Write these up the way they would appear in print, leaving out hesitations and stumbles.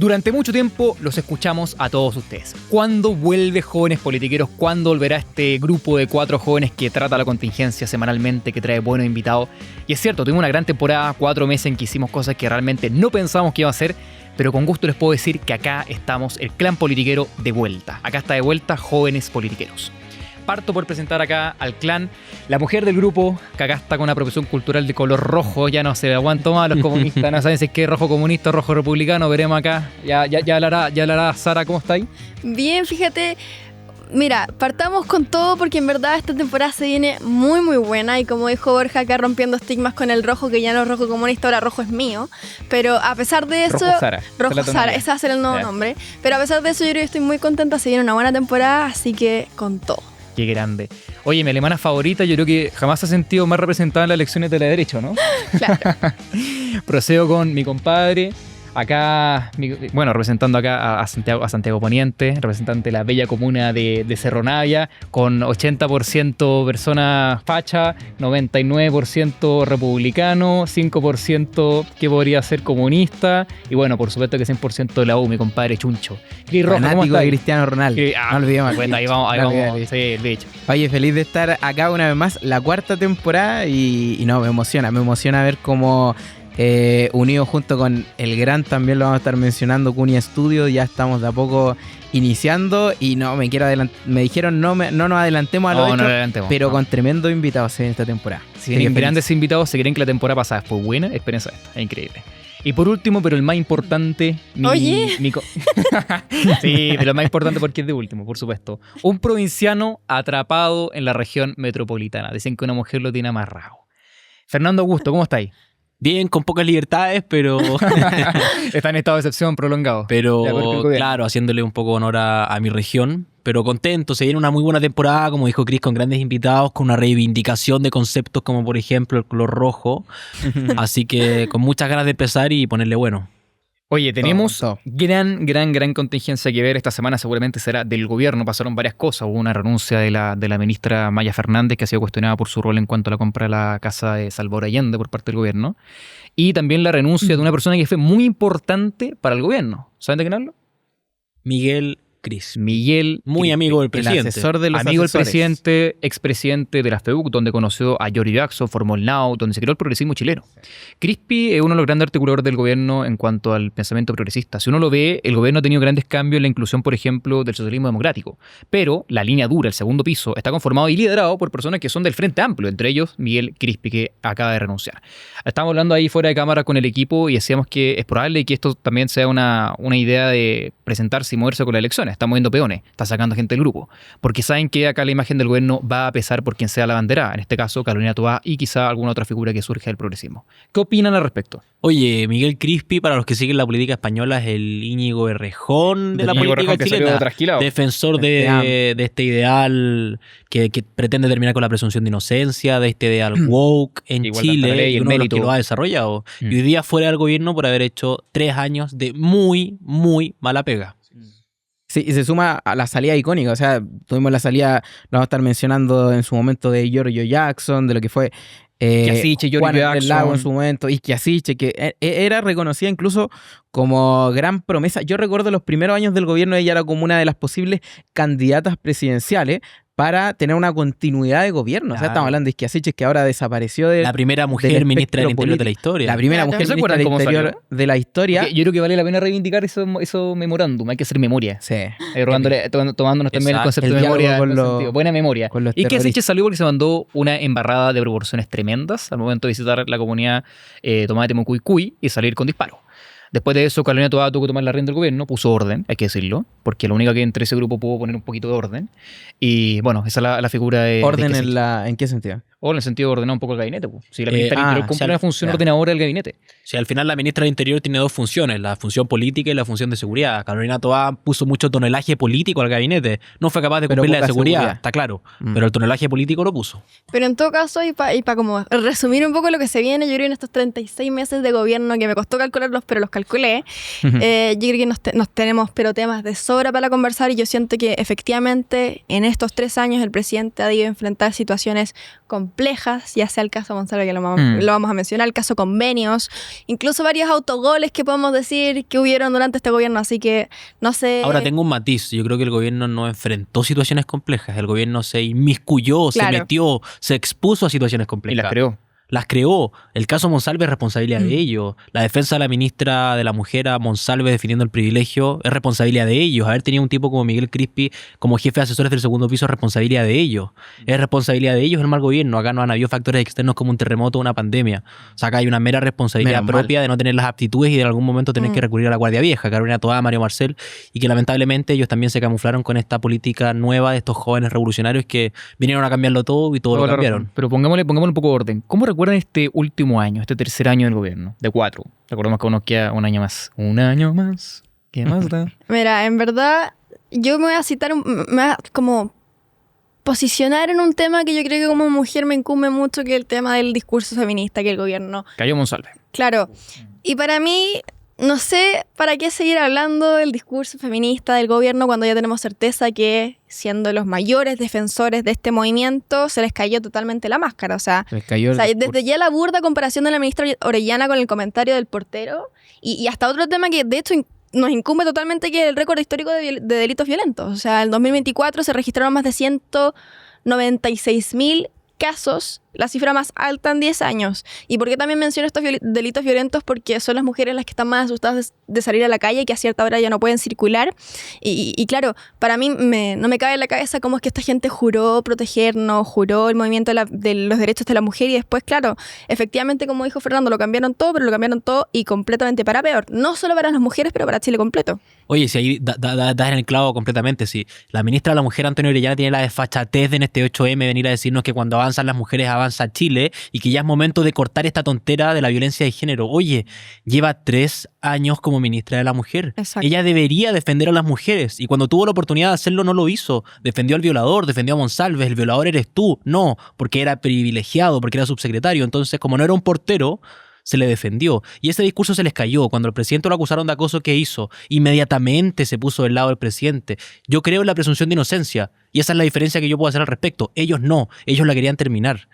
Durante mucho tiempo los escuchamos a todos ustedes. ¿Cuándo vuelve Jóvenes Politiqueros? ¿Cuándo volverá este grupo de 4 jóvenes que trata la contingencia semanalmente, que trae buenos invitados? Y es cierto, tuvimos una gran temporada, 4 meses en que hicimos cosas que realmente no pensábamos que iba a hacer, pero con gusto les puedo decir que acá estamos, el clan politiquero de vuelta. Acá está de vuelta Jóvenes Politiqueros. Parto por presentar acá al clan, la mujer del grupo, que acá está con una profesión cultural de color rojo, ya no se aguanto más, los comunistas no saben si es que es rojo comunista o rojo republicano, veremos acá, ya hablará Sara, ¿cómo está ahí? Bien, fíjate, mira, partamos con todo porque en verdad esta temporada se viene muy muy buena y como dijo Borja acá rompiendo estigmas con el rojo, que ya no es rojo comunista, ahora rojo es mío, pero a pesar de eso... Rojo Sara, ese va a ser el nuevo nombre, pero a pesar de eso yo creo que estoy muy contenta, se viene una buena temporada, así que con todo. Qué grande. Oye, mi alemana favorita, yo creo que jamás se ha sentido más representada en las elecciones de la derecha, ¿no? Claro. Procedo con mi compadre, acá, representando acá a Santiago Poniente, representante de la bella comuna de Cerro Navia, con 80% personas facha, 99% republicano, 5% que podría ser comunista, y bueno, por supuesto que 100% de la U, mi compadre Chuncho. Cris Roja, fanático de Cristiano Ronaldo. No olvidemos. Bueno, ahí vamos, sí, el bicho. Oye, feliz de estar acá una vez más, la 4ª temporada, y no, me emociona ver cómo... unido junto con el gran, también lo vamos a estar mencionando, Cunia Studio, ya estamos de a poco iniciando y no me quiero me dijeron no nos adelantemos a lo hecho, pero con tremendos invitados en esta temporada. Si vienen grandes invitados, se creen que la temporada pasada fue buena, espérense esta, es increíble. Y por último, pero el más importante... Sí, pero el más importante porque es de último, por supuesto. Un provinciano atrapado en la región metropolitana. Dicen que una mujer lo tiene amarrado. Fernando Augusto, ¿cómo estáis? Bien, con pocas libertades, pero... Está en estado de excepción prolongado. Pero, claro, haciéndole un poco honor a mi región. Pero contento, se viene una muy buena temporada, como dijo Chris, con grandes invitados, con una reivindicación de conceptos como, por ejemplo, el color rojo. Así que con muchas ganas de empezar y ponerle bueno. Oye, tenemos gran contingencia que ver. Esta semana seguramente será del gobierno. Pasaron varias cosas. Hubo una renuncia de la ministra Maya Fernández, que ha sido cuestionada por su rol en cuanto a la compra de la casa de Salvador Allende por parte del gobierno. Y también la renuncia de una persona que fue muy importante para el gobierno. ¿Saben de quién hablo? Miguel Cris. Muy amigo del presidente. El asesor de los amigo asesores. del presidente, expresidente de la FEUC, donde conoció a Giorgio Jackson, formó el NAO, donde se creó el progresismo chileno. Crispi es uno de los grandes articuladores del gobierno en cuanto al pensamiento progresista. Si uno lo ve, el gobierno ha tenido grandes cambios en la inclusión, por ejemplo, del socialismo democrático. Pero la línea dura, el segundo piso, está conformado y liderado por personas que son del Frente Amplio, entre ellos Miguel Crispi, que acaba de renunciar. Estamos hablando ahí fuera de cámara con el equipo y decíamos que es probable que esto también sea una idea de presentarse y moverse con las elecciones. Está moviendo peones, está sacando gente del grupo, porque saben que acá la imagen del gobierno va a pesar por quien sea la bandera, en este caso Carolina Toá y quizá alguna otra figura que surja del progresismo. ¿Qué opinan al respecto? Oye, Miguel Crispi, para los que siguen la política española, es el Íñigo Errejón de la política chilena, defensor de este ideal que pretende terminar con la presunción de inocencia, de este ideal woke en Chile, y uno de los que lo ha desarrollado. Y hoy día fuera del gobierno por haber hecho 3 años de muy, muy mala pega. Sí, y se suma a la salida icónica, o sea, tuvimos la salida, lo vamos a estar mencionando en su momento, de Giorgio Jackson, de lo que fue Juan del Lago en su momento, Isquia Siche, que era reconocida incluso como gran promesa. Yo recuerdo los primeros años del gobierno, ella era como una de las posibles candidatas presidenciales para tener una continuidad de gobierno. Claro. O sea, estamos hablando de Isquia Siche, que ahora desapareció de... La primera mujer ministra del Interior de la historia. La primera mujer ministra del Interior de la historia. Yo creo que vale la pena reivindicar eso memorándum. Hay que hacer memoria. Sí. Tomándonos también el concepto de memoria. Buena memoria. Isquia Siche salió porque se mandó una embarrada de proporciones tremendas al momento de visitar la comunidad Tomate Mucuicuy y salir con disparos. Después de eso, Carolina Toá tuvo que tomar la rienda del gobierno, puso orden, hay que decirlo, porque la única que entre ese grupo pudo poner un poquito de orden. Y bueno, esa es la figura de... ¿Orden ¿en qué sentido? O en el sentido de ordenar un poco el gabinete. Pues. Si la ministra del Interior cumple una función ordenadora del gabinete. Sí, al final la ministra del Interior tiene 2 funciones, la función política y la función de seguridad. Carolina Toá puso mucho tonelaje político al gabinete. No fue capaz de cumplir la de seguridad, está claro. Pero el tonelaje político lo puso. Pero en todo caso, y para como resumir un poco lo que se viene, yo creo que en estos 36 meses de gobierno, que me costó calcularlos, pero los calculé, yo creo que nos tenemos temas de sobra para conversar, y yo siento que efectivamente en estos 3 años el presidente ha debido enfrentar situaciones complejas complejas, ya sea el caso Monsalve, que lo vamos a mencionar, el caso convenios, incluso varios autogoles que podemos decir que hubieron durante este gobierno, así que no sé. Ahora tengo un matiz, yo creo que el gobierno no enfrentó situaciones complejas, el gobierno se inmiscuyó, claro, se metió, se expuso a situaciones complejas. Y las creó. Las creó. El caso Monsalve es responsabilidad de ellos. La defensa de la ministra de la Mujer a Monsalve defendiendo el privilegio es responsabilidad de ellos. Haber tenido un tipo como Miguel Crispi como jefe de asesores del segundo piso es responsabilidad de ellos. Es responsabilidad de ellos el mal gobierno. Acá no han habido factores externos como un terremoto o una pandemia. O sea, acá hay una mera responsabilidad propia de no tener las aptitudes y de en algún momento tener que recurrir a la Guardia Vieja, Carolina Toá, Mario Marcel, y que lamentablemente ellos también se camuflaron con esta política nueva de estos jóvenes revolucionarios que vinieron a cambiarlo todo y todo lo cambiaron. Pero pongámosle un poco de orden. ¿Cómo recuerdan este último año, este tercer año del gobierno? De 4. Recordemos que uno queda un año más. Un año más. ¿Qué más da? Mira, en verdad, yo me voy a citar, me voy a como posicionar en un tema que yo creo que como mujer me incumbe mucho, que es el tema del discurso feminista que el gobierno... Cayó Monsalve. Claro. Y para mí, no sé para qué seguir hablando del discurso feminista del gobierno cuando ya tenemos certeza que, siendo los mayores defensores de este movimiento, se les cayó totalmente la máscara. O sea, desde ya la burda comparación de la ministra Orellana con el comentario del portero y hasta otro tema que de hecho nos incumbe totalmente, que es el récord histórico de delitos violentos. O sea, en 2024 se registraron más de 196.000 casos, la cifra más alta en 10 años. ¿Y por qué también menciono estos delitos violentos? Porque son las mujeres las que están más asustadas de salir a la calle y que a cierta hora ya no pueden circular. Y claro, para mí no me cabe en la cabeza cómo es que esta gente juró protegernos, juró el movimiento de los derechos de la mujer y después, claro, efectivamente, como dijo Fernando, lo cambiaron todo, pero lo cambiaron todo y completamente para peor. No solo para las mujeres, pero para Chile completo. Oye, si ahí das en el clavo completamente, si la ministra de la Mujer, Antonio Orellana, tiene la desfachatez de en este 8M venir a decirnos que cuando avanzan las mujeres avanza Chile y que ya es momento de cortar esta tontera de la violencia de género. Oye, lleva 3 años como ministra de la Mujer. Exacto. Ella debería defender a las mujeres y cuando tuvo la oportunidad de hacerlo no lo hizo. Defendió al violador, defendió a Monsalve, el violador eres tú. No, porque era privilegiado, porque era subsecretario. Entonces, como no era un portero, se le defendió. Y ese discurso se les cayó. Cuando el presidente lo acusaron de acoso, ¿qué hizo? Inmediatamente se puso del lado del presidente. Yo creo en la presunción de inocencia. Y esa es la diferencia que yo puedo hacer al respecto. Ellos no. Ellos la querían terminar.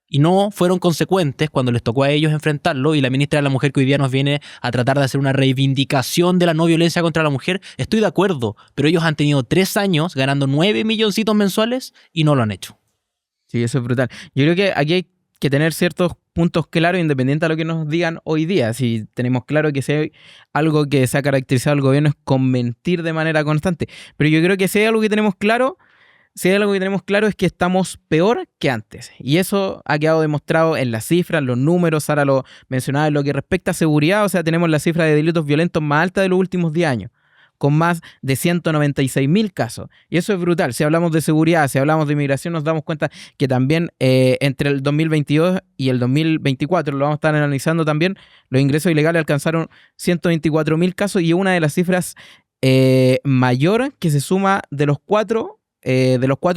Y no fueron consecuentes cuando les tocó a ellos enfrentarlo. Y la ministra de la Mujer, que hoy día nos viene a tratar de hacer una reivindicación de la no violencia contra la mujer, estoy de acuerdo. Pero ellos han tenido 3 años ganando 9 milloncitos mensuales y no lo han hecho. Sí, eso es brutal. Yo creo que aquí hay que tener ciertos puntos claros, independiente de lo que nos digan hoy día. Si tenemos claro que si hay algo que se ha caracterizado el gobierno es con mentir de manera constante. Pero yo creo que si hay algo que tenemos claro, es que estamos peor que antes. Y eso ha quedado demostrado en las cifras, los números. Sara lo mencionaba en lo que respecta a seguridad. O sea, tenemos la cifra de delitos violentos más alta de los últimos 10 años. Con más de 196.000 casos. Y eso es brutal. Si hablamos de seguridad, si hablamos de inmigración, nos damos cuenta que también entre el 2022 y el 2024, lo vamos a estar analizando también, los ingresos ilegales alcanzaron 124.000 casos y es una de las cifras mayor que se suma de los 4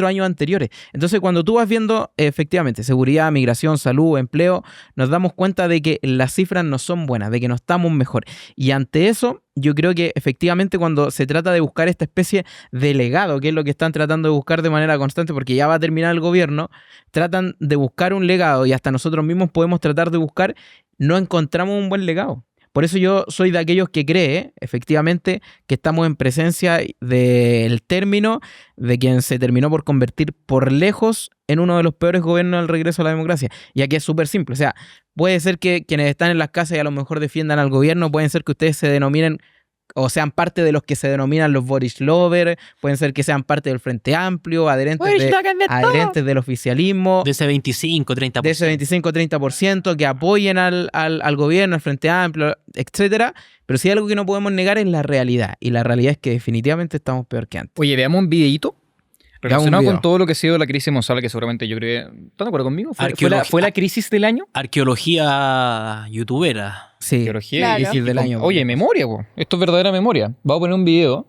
años anteriores. Entonces, cuando tú vas viendo efectivamente seguridad, migración, salud, empleo, nos damos cuenta de que las cifras no son buenas, de que no estamos mejor. Y ante eso, yo creo que efectivamente cuando se trata de buscar esta especie de legado, que es lo que están tratando de buscar de manera constante, porque ya va a terminar el gobierno, tratan de buscar un legado y hasta nosotros mismos podemos tratar de buscar, no encontramos un buen legado. Por eso yo soy de aquellos que cree, efectivamente, que estamos en presencia del término de quien se terminó por convertir por lejos en uno de los peores gobiernos del regreso a la democracia. Y aquí es súper simple. O sea, puede ser que quienes están en las casas y a lo mejor defiendan al gobierno, pueden ser que ustedes se denominen o sean parte de los que se denominan los Boris Lovers, pueden ser que sean parte del Frente Amplio, adherentes del oficialismo. De ese 25-30%. De ese 25-30% que apoyen al gobierno, al Frente Amplio, etcétera. Pero si hay algo que no podemos negar es la realidad. Y la realidad es que definitivamente estamos peor que antes. Oye, veamos un videíto relacionado con todo lo que ha sido la crisis Monsalve, que seguramente yo creo... ¿Están de acuerdo conmigo? ¿Fue la crisis del año? Arqueología youtubera. Sí, arqueología claro. del año. Oye, memoria, po. Esto es verdadera memoria. Voy a poner un video.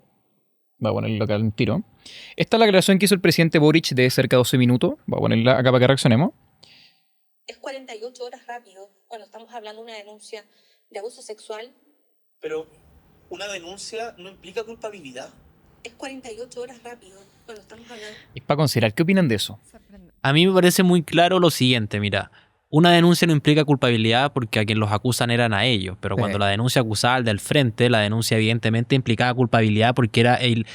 Voy a ponerlo acá al tiro. Esta es la declaración que hizo el presidente Boric de cerca de 12 minutos. Voy a ponerla acá para que reaccionemos. Es 48 horas rápido cuando estamos hablando de una denuncia de abuso sexual. Pero una denuncia no implica culpabilidad. Es 48 horas rápido cuando estamos hablando. Es para considerar. ¿Qué opinan de eso? A mí me parece muy claro lo siguiente, mira. Una denuncia no implica culpabilidad porque a quien los acusan eran a ellos, pero cuando la denuncia acusaba al del frente, la denuncia evidentemente implicaba culpabilidad porque era el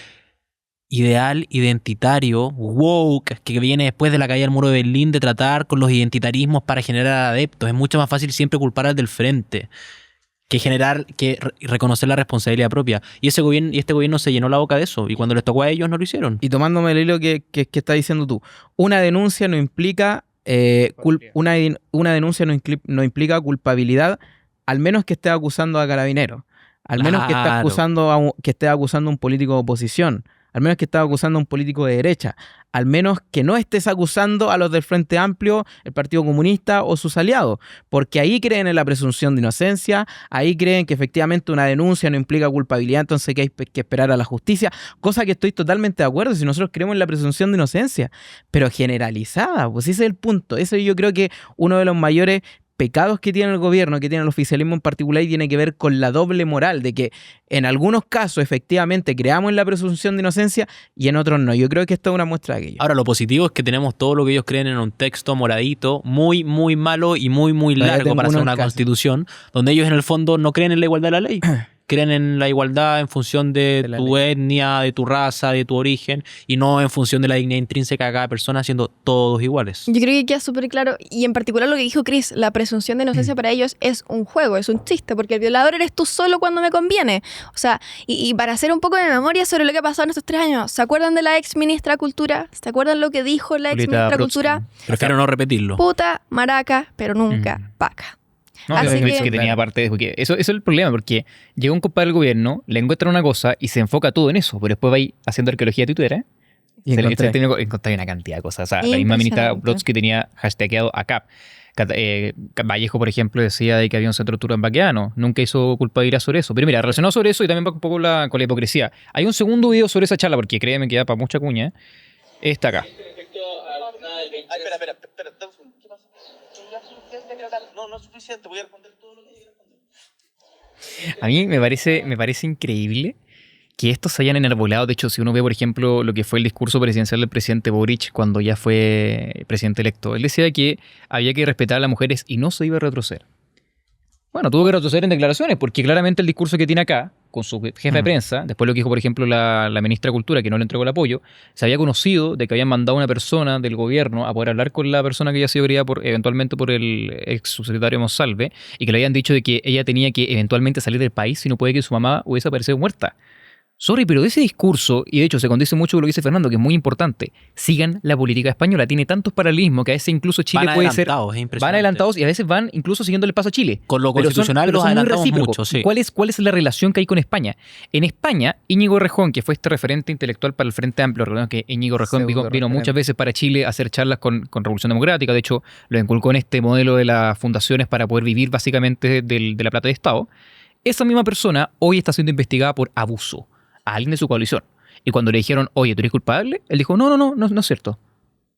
ideal identitario woke que viene después de la caída del muro de Berlín de tratar con los identitarismos para generar adeptos. Es mucho más fácil siempre culpar al del frente que reconocer la responsabilidad propia. Y este gobierno se llenó la boca de eso, y cuando les tocó a ellos no lo hicieron. Y tomándome el hilo que estás diciendo tú, una denuncia no implica una denuncia no implica culpabilidad, al menos que esté acusando a Carabineros, al menos que esté acusando a un político de oposición, al menos que estés acusando a un político de derecha, al menos que no estés acusando a los del Frente Amplio, el Partido Comunista o sus aliados, porque ahí creen en la presunción de inocencia, ahí creen que efectivamente una denuncia no implica culpabilidad, entonces que hay que esperar a la justicia, cosa que estoy totalmente de acuerdo si nosotros creemos en la presunción de inocencia, pero generalizada, pues ese es el punto. Ese yo creo que uno de los mayores pecados que tiene el gobierno, que tiene el oficialismo en particular, y tiene que ver con la doble moral, de que en algunos casos efectivamente creamos en la presunción de inocencia y en otros no. Yo creo que esto es una muestra de aquello. Ahora, lo positivo es que tenemos todo lo que ellos creen en un texto moradito, muy, muy malo y muy, muy largo para hacer una constitución, donde ellos en el fondo no creen en la igualdad de la ley. Creen en la igualdad en función de tu etnia, de tu raza, de tu origen, y no en función de la dignidad intrínseca de cada persona, siendo todos iguales. Yo creo que queda súper claro, y en particular lo que dijo Chris, la presunción de inocencia para ellos es un juego, es un chiste, porque el violador eres tú solo cuando me conviene. O sea, y para hacer un poco de memoria sobre lo que ha pasado en estos 3 años, ¿se acuerdan de la ex ministra de Cultura? ¿Se acuerdan lo que dijo la ex ministra de Cultura? Prefiero no repetirlo. Puta, maraca, pero nunca paca. No, que tenía parte de... Porque eso es el problema, porque llega un compadre del gobierno, le encuentra una cosa y se enfoca todo en eso, pero después va ahí haciendo arqueología de Twitter, y encontré una cantidad de cosas. O sea, la misma ministra Brodsky tenía hashtagueado a CAP. Vallejo, por ejemplo, decía de que había un centro de tortura en Baqueano. Nunca hizo culpabilidad sobre eso. Pero mira, relacionado sobre eso y también va un poco con la hipocresía. Hay un segundo video sobre esa charla, porque créeme que da para mucha cuña. Está acá. Espera. No es suficiente, voy a responder todo lo que hay que responder. A mí me parece increíble que estos se hayan enarbolado. De hecho, si uno ve, por ejemplo, lo que fue el discurso presidencial del presidente Boric cuando ya fue presidente electo, él decía que había que respetar a las mujeres y no se iba a retroceder. Bueno, tuvo que retroceder en declaraciones, porque claramente el discurso que tiene acá, con su jefe de prensa, después lo que dijo, por ejemplo, la ministra de Cultura, que no le entregó el apoyo, se había conocido de que habían mandado a una persona del gobierno a poder hablar con la persona que había sido herida eventualmente por el ex subsecretario Monsalve, y que le habían dicho de que ella tenía que eventualmente salir del país, si no puede que su mamá hubiese aparecido muerta. Sorry, pero de ese discurso, y de hecho se condice mucho con lo que dice Fernando, que es muy importante, sigan la política española. Tiene tantos paralelismos que a veces incluso Chile puede ser... Van adelantados y a veces van incluso siguiendo el paso a Chile. Con lo constitucional los adelantamos mucho, sí. ¿Cuál es la relación que hay con España? En España, Íñigo Errejón, que fue este referente intelectual para el Frente Amplio, recordemos que Íñigo Errejón vino muchas veces para Chile a hacer charlas con Revolución Democrática, de hecho lo inculcó en este modelo de las fundaciones para poder vivir básicamente de la plata de Estado. Esa misma persona hoy está siendo investigada por abuso a alguien de su coalición. Y cuando le dijeron, oye, ¿tú eres culpable? Él dijo, no es cierto.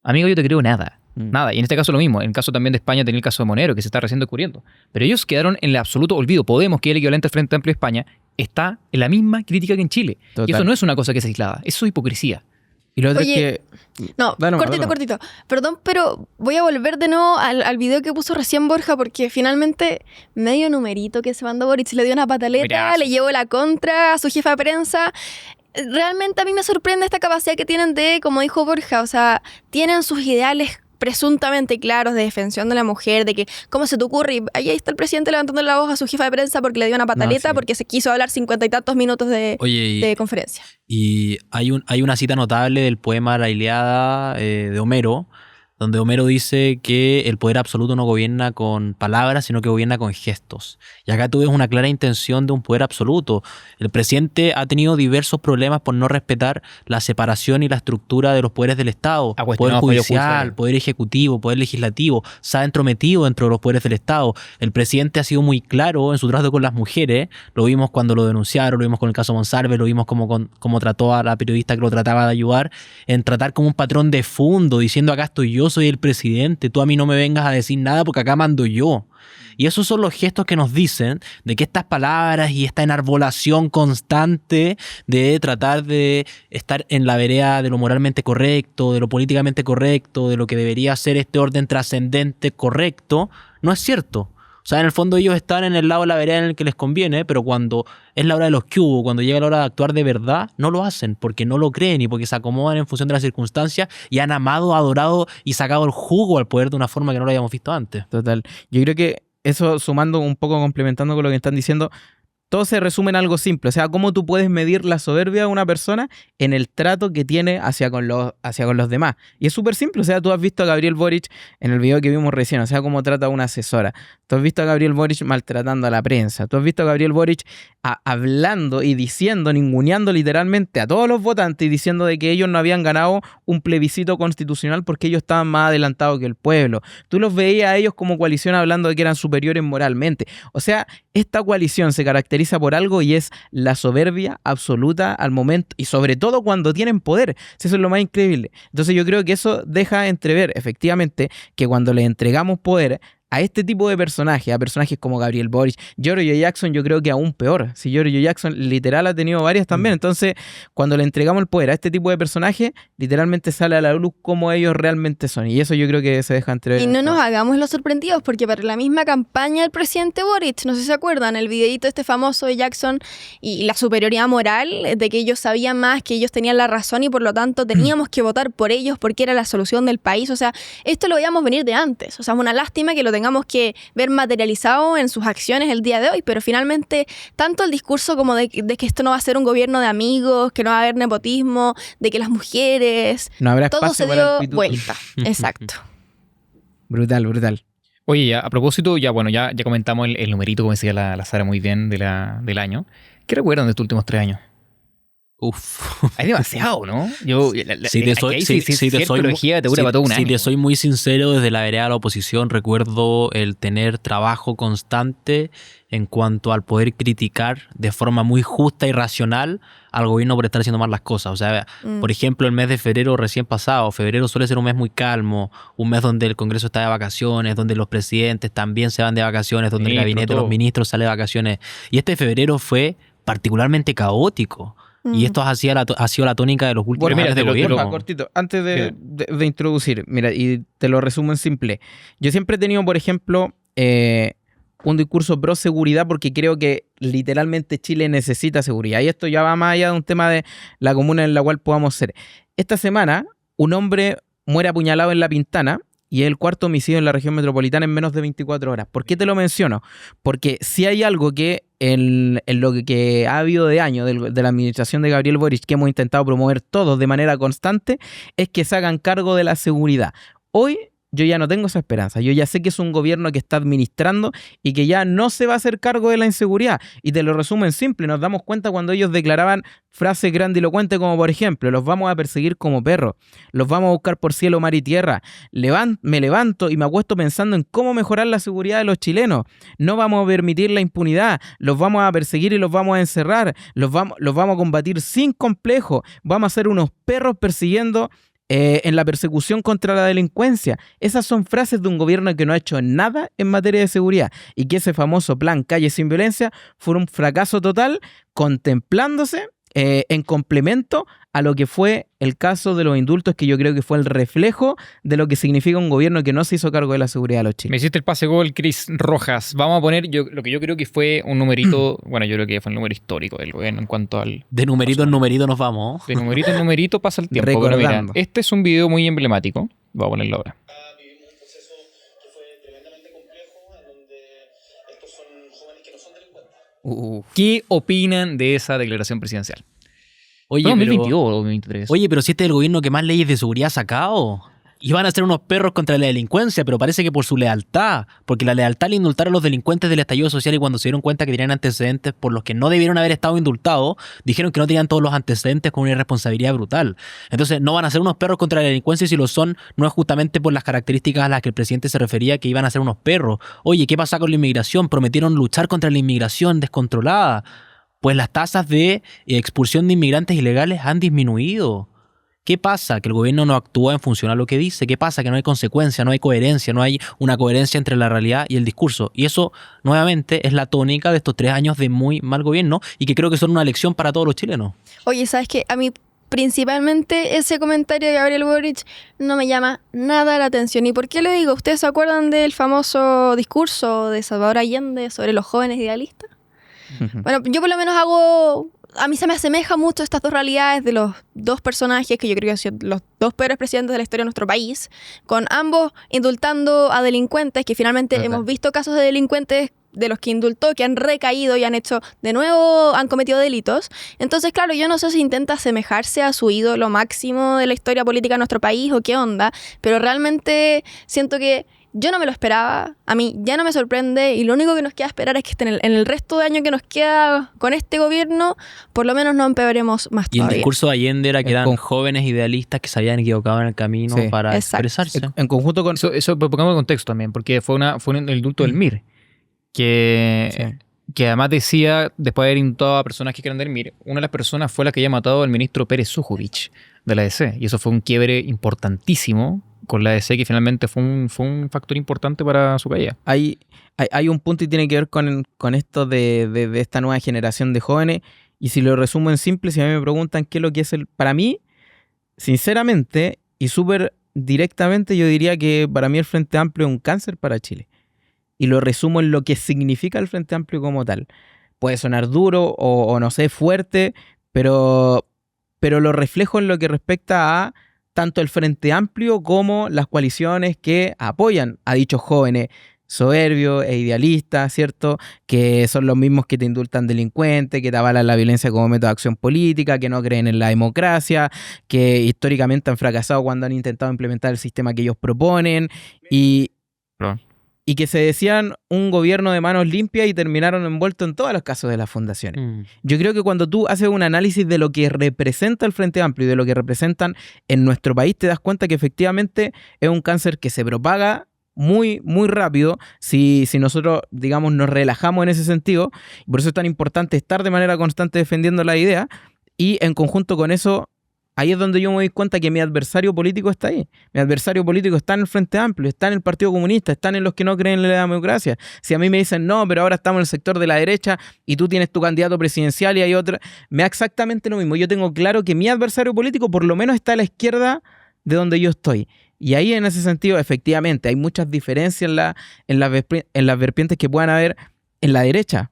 Amigo, yo te creo nada. Nada. Y en este caso lo mismo. En el caso también de España tenía el caso de Monero, que se está recién descubriendo. Pero ellos quedaron en el absoluto olvido. Podemos, que es el equivalente al Frente Amplio de España, está en la misma crítica que en Chile. Total. Y eso no es una cosa que es aislada. Eso es hipocresía. Y lo otro es que... No, cortito. Perdón, pero voy a volver de nuevo al video que puso recién Borja, porque finalmente medio numerito que se mandó Boric, le dio una pataleta, le llevó la contra a su jefa de prensa. Realmente a mí me sorprende esta capacidad que tienen de, como dijo Borja, o sea, tienen sus ideales presuntamente claros de defensión de la mujer, de que cómo se te ocurre, y ahí está el presidente levantando la voz a su jefa de prensa porque le dio una pataleta, porque se quiso hablar 50 y tantos minutos de conferencia. Y hay una cita notable del poema La Ilíada de Homero, donde Homero dice que el poder absoluto no gobierna con palabras, sino que gobierna con gestos. Y acá tú ves una clara intención de un poder absoluto. El presidente ha tenido diversos problemas por no respetar la separación y la estructura de los poderes del Estado. Poder judicial, poder ejecutivo, poder legislativo. Se ha entrometido dentro de los poderes del Estado. El presidente ha sido muy claro en su trato con las mujeres. Lo vimos cuando lo denunciaron, lo vimos con el caso Monsalve, lo vimos como trató a la periodista que lo trataba de ayudar, en tratar como un patrón de fondo, diciendo acá estoy yo, soy el presidente, tú a mí no me vengas a decir nada porque acá mando yo. Y esos son los gestos que nos dicen de que estas palabras y esta enarbolación constante de tratar de estar en la vereda de lo moralmente correcto, de lo políticamente correcto, de lo que debería ser este orden trascendente correcto, no es cierto. O sea, en el fondo ellos están en el lado de la vereda en el que les conviene, pero cuando es la hora de los cubos, cuando llega la hora de actuar de verdad, no lo hacen porque no lo creen y porque se acomodan en función de las circunstancias y han amado, adorado y sacado el jugo al poder de una forma que no lo habíamos visto antes. Total. Yo creo que eso, sumando un poco, complementando con lo que están diciendo, todo se resume en algo simple. O sea, cómo tú puedes medir la soberbia de una persona en el trato que tiene hacia con los demás. Y es súper simple. O sea, tú has visto a Gabriel Boric en el video que vimos recién, o sea, cómo trata a una asesora. Tú has visto a Gabriel Boric maltratando a la prensa. Tú has visto a Gabriel Boric hablando y diciendo, ninguneando literalmente a todos los votantes y diciendo de que ellos no habían ganado un plebiscito constitucional porque ellos estaban más adelantados que el pueblo. Tú los veías a ellos como coalición hablando de que eran superiores moralmente. O sea, esta coalición se caracteriza por algo y es la soberbia absoluta al momento y sobre todo cuando tienen poder. Eso es lo más increíble. Entonces yo creo que eso deja entrever efectivamente que cuando le entregamos poder a este tipo de personajes, a personajes como Gabriel Boric, Giorgio Jackson, yo creo que aún peor. Si Giorgio Jackson literal ha tenido varias también. Entonces, cuando le entregamos el poder a este tipo de personajes, literalmente sale a la luz cómo ellos realmente son. Y eso yo creo que se deja entrever. Y no nos hagamos los sorprendidos, porque para la misma campaña del presidente Boric, no sé si se acuerdan, el videíto este famoso de Jackson y la superioridad moral, de que ellos sabían más, que ellos tenían la razón y por lo tanto teníamos que votar por ellos porque era la solución del país. O sea, esto lo veíamos venir de antes. O sea, es una lástima que lo tengamos que ver materializado en sus acciones el día de hoy, pero finalmente tanto el discurso como de que esto no va a ser un gobierno de amigos, que no va a haber nepotismo, de que las mujeres, no habrá todo se dio vuelta. Exacto. Brutal, brutal. Oye, ya, a propósito, ya comentamos el numerito, como decía la Sara muy bien, del año. ¿Qué recuerdan de estos últimos 3 años? Hay demasiado, ¿no? Si te soy muy sincero, desde la vereda de la oposición recuerdo el tener trabajo constante en cuanto al poder criticar de forma muy justa y racional al gobierno por estar haciendo mal las cosas. O sea, por ejemplo, el mes de febrero recién pasado, febrero suele ser un mes muy calmo, un mes donde el Congreso está de vacaciones, donde los presidentes también se van de vacaciones, donde el gabinete de los ministros sale de vacaciones. Y este febrero fue particularmente caótico. Y esto ha sido la tónica de los últimos meses de gobierno. Cortito, antes de introducir, mira, y te lo resumo en simple. Yo siempre he tenido, por ejemplo, un discurso pro seguridad porque creo que literalmente Chile necesita seguridad. Y esto ya va más allá de un tema de la comuna en la cual podamos ser. Esta semana, un hombre muere apuñalado en La Pintana y es el 4º homicidio en la región metropolitana en menos de 24 horas. ¿Por qué te lo menciono? Porque si hay algo que en lo que ha habido de años de la administración de Gabriel Boric, que hemos intentado promover todos de manera constante, es que se hagan cargo de la seguridad. Hoy yo ya no tengo esa esperanza. Yo ya sé que es un gobierno que está administrando y que ya no se va a hacer cargo de la inseguridad. Y te lo resumo en simple. Nos damos cuenta cuando ellos declaraban frases grandilocuentes como, por ejemplo, los vamos a perseguir como perros, los vamos a buscar por cielo, mar y tierra. Me levanto y me acuesto pensando en cómo mejorar la seguridad de los chilenos. No vamos a permitir la impunidad. Los vamos a perseguir y los vamos a encerrar. Los vamos a combatir sin complejo. Vamos a ser unos perros persiguiendo en la persecución contra la delincuencia. Esas son frases de un gobierno que no ha hecho nada en materia de seguridad y que ese famoso plan Calle sin Violencia fue un fracaso total, contemplándose en complemento a lo que fue el caso de los indultos, que yo creo que fue el reflejo de lo que significa un gobierno que no se hizo cargo de la seguridad de los chilenos. Me hiciste el pase gol, Cris Rojas. Vamos a poner lo que yo creo que fue un numerito, bueno, yo creo que fue un número histórico del gobierno en cuanto al... De numerito en numerito nos vamos. De numerito en numerito pasa el tiempo. Pero mira, este es un video muy emblemático. Voy a ponerlo ahora. Vivimos un proceso que fue tremendamente complejo, en donde estos son jóvenes que no son delincuentes. ¿Qué opinan de esa declaración presidencial? Oye, 2022 o 2023. Oye, pero si este es el gobierno que más leyes de seguridad ha sacado. Y van a ser unos perros contra la delincuencia, pero parece que por su lealtad. Porque la lealtad al indultar a los delincuentes del estallido social, y cuando se dieron cuenta que tenían antecedentes por los que no debieron haber estado indultados, dijeron que no tenían todos los antecedentes con una irresponsabilidad brutal. Entonces no van a ser unos perros contra la delincuencia, y si lo son, no es justamente por las características a las que el presidente se refería, que iban a ser unos perros. Oye, ¿qué pasa con la inmigración? Prometieron luchar contra la inmigración descontrolada. Pues las tasas de expulsión de inmigrantes ilegales han disminuido. ¿Qué pasa? Que el gobierno no actúa en función a lo que dice. ¿Qué pasa? Que no hay consecuencia, no hay coherencia, no hay una coherencia entre la realidad y el discurso. Y eso, nuevamente, es la tónica de estos 3 años de muy mal gobierno y que creo que son una lección para todos los chilenos. Oye, ¿sabes qué? A mí principalmente ese comentario de Gabriel Boric no me llama nada la atención. ¿Y por qué lo digo? ¿Ustedes se acuerdan del famoso discurso de Salvador Allende sobre los jóvenes idealistas? Bueno, yo por lo menos a mí se me asemeja mucho estas dos realidades de los dos personajes que yo creo que han sido los dos peores presidentes de la historia de nuestro país, con ambos indultando a delincuentes, que finalmente hemos visto casos de delincuentes de los que indultó, que han recaído y han hecho, de nuevo, han cometido delitos. Entonces, claro, yo no sé si intenta asemejarse a su ídolo máximo de la historia política de nuestro país o qué onda, pero realmente siento que yo no me lo esperaba, a mí ya no me sorprende y lo único que nos queda esperar es que en el resto de año que nos queda con este gobierno, por lo menos no empeoremos más todavía. Y el discurso de Allende era que eran jóvenes idealistas que se habían equivocado en el camino para expresarse. En conjunto con... Eso pongamos el contexto también, porque fue el indulto del MIR, que además decía, después de haber indultado a personas que eran del MIR, una de las personas fue la que había matado al ministro Pérez Zújovich de la DC, y eso fue un quiebre importantísimo con la DC, que finalmente fue un factor importante para su caída. Hay un punto y tiene que ver con esto de esta nueva generación de jóvenes, y si lo resumo en simple, si a mí me preguntan qué es lo que es para mí, sinceramente y súper directamente, yo diría que para mí el Frente Amplio es un cáncer para Chile. Y lo resumo en lo que significa el Frente Amplio como tal. Puede sonar duro o no sé, fuerte, pero lo reflejo en lo que respecta a tanto el Frente Amplio como las coaliciones que apoyan a dichos jóvenes soberbios e idealistas, ¿cierto? Que son los mismos que te indultan delincuentes, que te avalan la violencia como método de acción política, que no creen en la democracia, que históricamente han fracasado cuando han intentado implementar el sistema que ellos proponen y que se decían un gobierno de manos limpias y terminaron envueltos en todos los casos de las fundaciones. Yo creo que cuando tú haces un análisis de lo que representa el Frente Amplio y de lo que representan en nuestro país, te das cuenta que efectivamente es un cáncer que se propaga muy, muy rápido si nosotros, digamos, nos relajamos en ese sentido. Por eso es tan importante estar de manera constante defendiendo la idea y en conjunto con eso, ahí es donde yo me doy cuenta que mi adversario político está ahí. Mi adversario político está en el Frente Amplio, está en el Partido Comunista, están en los que no creen en la democracia. Si a mí me dicen, no, pero ahora estamos en el sector de la derecha y tú tienes tu candidato presidencial y hay otra, me da exactamente lo mismo. Yo tengo claro que mi adversario político por lo menos está a la izquierda de donde yo estoy. Y ahí en ese sentido, efectivamente, hay muchas diferencias en las vertientes que puedan haber en la derecha.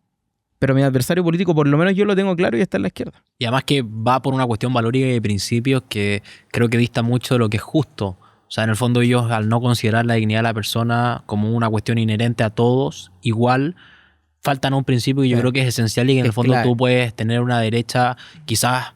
Pero mi adversario político, por lo menos yo lo tengo claro y está en la izquierda. Y además que va por una cuestión valórica y de principios que creo que dista mucho de lo que es justo. O sea, en el fondo ellos, al no considerar la dignidad de la persona como una cuestión inherente a todos, igual faltan a un principio que yo creo que es esencial y que en el fondo tú puedes tener una derecha quizás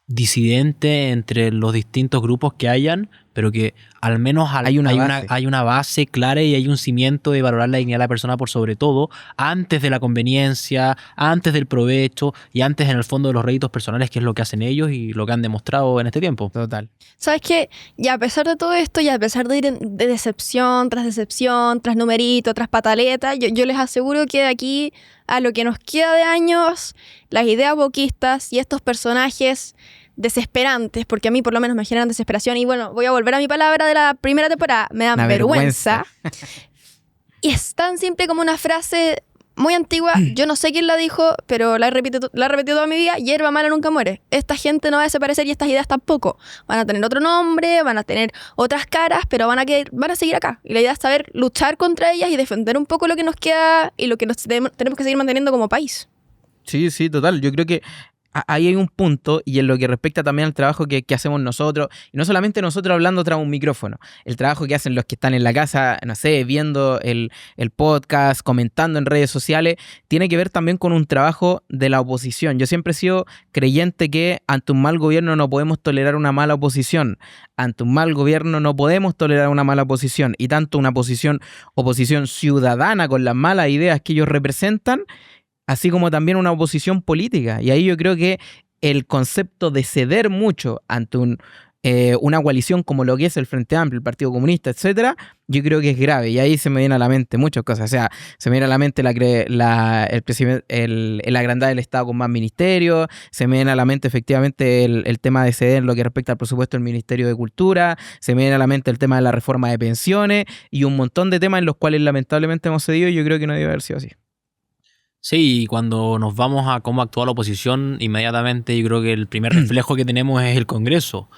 disidente entre los distintos grupos que hayan, pero que al menos hay una base clara y hay un cimiento de valorar la dignidad de la persona por sobre todo, antes de la conveniencia, antes del provecho y antes en el fondo de los réditos personales, que es lo que hacen ellos y lo que han demostrado en este tiempo. Total. ¿Sabes qué? Y a pesar de todo esto, y a pesar de ir de decepción, tras numerito, tras pataleta, yo les aseguro que de aquí a lo que nos queda de años, las ideas boquistas y estos personajes desesperantes, porque a mí por lo menos me generan desesperación, y bueno, voy a volver a mi palabra de la primera temporada, me dan vergüenza. Y es tan simple como una frase muy antigua, yo no sé quién la dijo, pero la he repetido toda mi vida: hierba mala nunca muere. Esta gente no va a desaparecer y estas ideas tampoco. Van a tener otro nombre, van a tener otras caras, pero van a seguir acá. Y la idea es saber luchar contra ellas y defender un poco lo que nos queda y lo que tenemos que seguir manteniendo como país. Sí, total. Yo creo que ahí hay un punto, y en lo que respecta también al trabajo que hacemos nosotros, y no solamente nosotros hablando tras un micrófono, el trabajo que hacen los que están en la casa, no sé, viendo el podcast, comentando en redes sociales, tiene que ver también con un trabajo de la oposición. Yo siempre he sido creyente que ante un mal gobierno no podemos tolerar una mala oposición, ante un mal gobierno no podemos tolerar una mala oposición, y tanto una oposición ciudadana con las malas ideas que ellos representan, así como también una oposición política. Y ahí yo creo que el concepto de ceder mucho ante una coalición como lo que es el Frente Amplio, el Partido Comunista, etcétera, yo creo que es grave. Y ahí se me viene a la mente muchas cosas. O sea, se me viene a la mente el agrandar el Estado con más ministerios, se me viene a la mente efectivamente el tema de ceder en lo que respecta al presupuesto del Ministerio de Cultura, se me viene a la mente el tema de la reforma de pensiones y un montón de temas en los cuales lamentablemente hemos cedido y yo creo que no debe haber sido así. Sí, y cuando nos vamos a cómo actúa la oposición, inmediatamente yo creo que el primer reflejo que tenemos es el Congreso.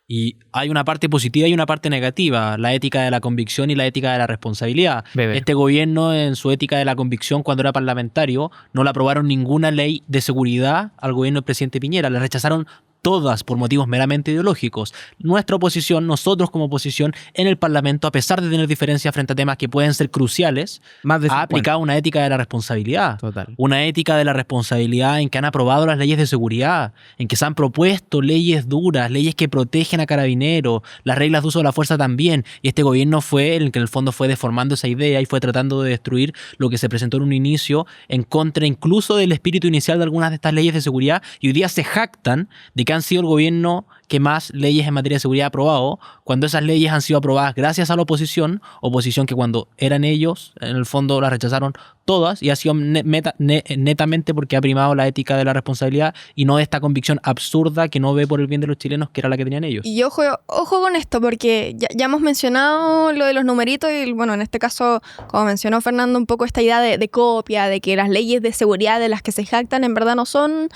Y hay una parte positiva y una parte negativa, la ética de la convicción y la ética de la responsabilidad. Este gobierno, en su ética de la convicción, cuando era parlamentario, no le aprobaron ninguna ley de seguridad al gobierno del presidente Piñera, le rechazaron todas por motivos meramente ideológicos. Nuestra oposición, nosotros como oposición en el Parlamento, a pesar de tener diferencias frente a temas que pueden ser cruciales, ha aplicado una ética de la responsabilidad. Total. Una ética de la responsabilidad en que han aprobado las leyes de seguridad, en que se han propuesto leyes duras, leyes que protegen a carabineros, las reglas de uso de la fuerza también. Y este gobierno fue el que en el fondo fue deformando esa idea y fue tratando de destruir lo que se presentó en un inicio en contra incluso del espíritu inicial de algunas de estas leyes de seguridad. Y hoy día se jactan de que han sido el gobierno que más leyes en materia de seguridad ha aprobado, cuando esas leyes han sido aprobadas gracias a la oposición que cuando eran ellos, en el fondo las rechazaron todas, y ha sido netamente porque ha primado la ética de la responsabilidad y no esta convicción absurda que no ve por el bien de los chilenos, que era la que tenían ellos. Y ojo con esto, porque ya hemos mencionado lo de los numeritos y, bueno, en este caso, como mencionó Fernando, un poco esta idea de copia, de que las leyes de seguridad de las que se jactan en verdad no son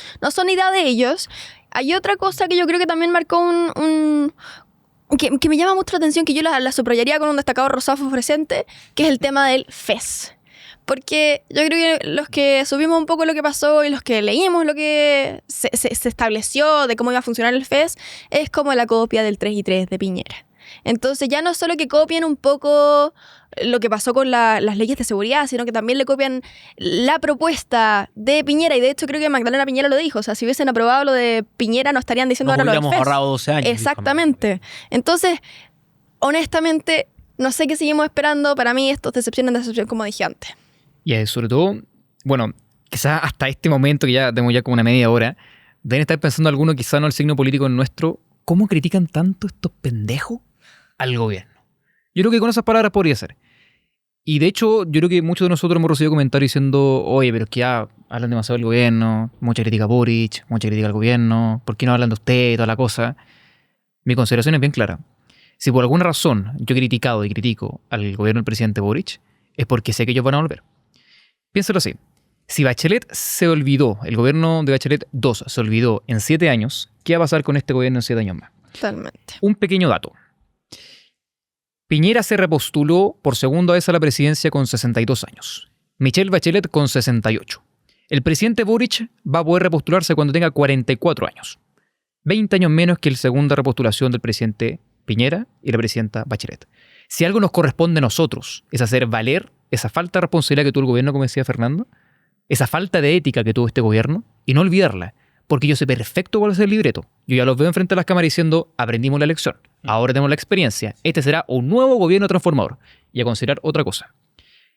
idea de ellos. Hay otra cosa que yo creo que también marcó que me llama mucho la atención, que yo la subrayaría con un destacado rosado fosforescente, que es el tema del FES. Porque yo creo que los que subimos un poco lo que pasó y los que leímos lo que se estableció de cómo iba a funcionar el FES, es como la copia del 3+3 de Piñera. Entonces ya no solo que copien un poco lo que pasó con las leyes de seguridad, sino que también le copian la propuesta de Piñera. Y de hecho creo que Magdalena Piñera lo dijo. O sea, si hubiesen aprobado lo de Piñera, no estarían diciendo ahora lo del FES. Ahorrado 12 años. Exactamente. Entonces, honestamente, no sé qué seguimos esperando. Para mí esto es decepción, como dije antes. Y sobre todo, bueno, quizás hasta este momento, que ya tenemos ya como una media hora, deben estar pensando algunos, quizás no el signo político nuestro, ¿cómo critican tanto estos pendejos al gobierno? Yo creo que con esas palabras podría ser. Y de hecho, yo creo que muchos de nosotros hemos recibido comentarios diciendo, oye, pero es que ya hablan demasiado del gobierno, mucha crítica a Boric, mucha crítica al gobierno, ¿por qué no hablan de usted y toda la cosa? Mi consideración es bien clara. Si por alguna razón yo he criticado y critico al gobierno del presidente Boric, es porque sé que ellos van a volver. Piénsalo así. Si Bachelet se olvidó, el gobierno de Bachelet 2 se olvidó en 7 años, ¿qué va a pasar con este gobierno en 7 años más? Totalmente. Un pequeño dato. Piñera se repostuló por segunda vez a la presidencia con 62 años. Michelle Bachelet con 68. El presidente Boric va a poder repostularse cuando tenga 44 años. 20 años menos que la segunda repostulación del presidente Piñera y la presidenta Bachelet. Si algo nos corresponde a nosotros es hacer valer esa falta de responsabilidad que tuvo el gobierno, como decía Fernando, esa falta de ética que tuvo este gobierno, y no olvidarla, porque yo sé perfecto cuál es el libreto. Yo ya los veo enfrente de las cámaras diciendo, aprendimos la lección, ahora tenemos la experiencia, este será un nuevo gobierno transformador. Y a considerar otra cosa.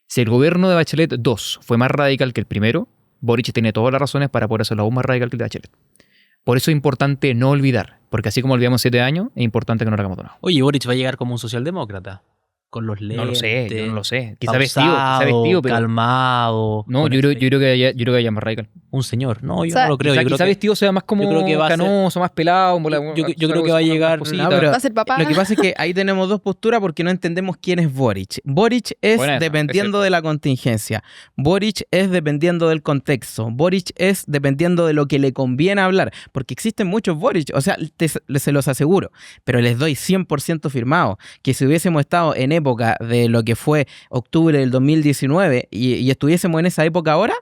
Si el gobierno de Bachelet 2 fue más radical que el primero, Boric tiene todas las razones para poder hacerlo aún más radical que el de Bachelet. Por eso es importante no olvidar, porque así como olvidamos 7 años, es importante que no lo hagamos de nuevo. Oye, Boric va a llegar como un socialdemócrata. Con los lentes. No lo sé, yo no lo sé. Quizá vestido, pero calmado. No, yo creo que haya más radical. Un señor. No, yo no lo creo. Quizá vestido sea más como canoso, más pelado. Yo creo que va a llegar. Va a ser papá. Lo que pasa es que ahí tenemos dos posturas porque no entendemos quién es Boric. Boric es dependiendo de la contingencia. Boric es dependiendo del contexto. Boric es dependiendo de lo que le conviene hablar. Porque existen muchos Boric. O sea, se los aseguro. Pero les doy 100% firmado que si hubiésemos estado en época de lo que fue octubre del 2019 y estuviésemos en esa época ahora,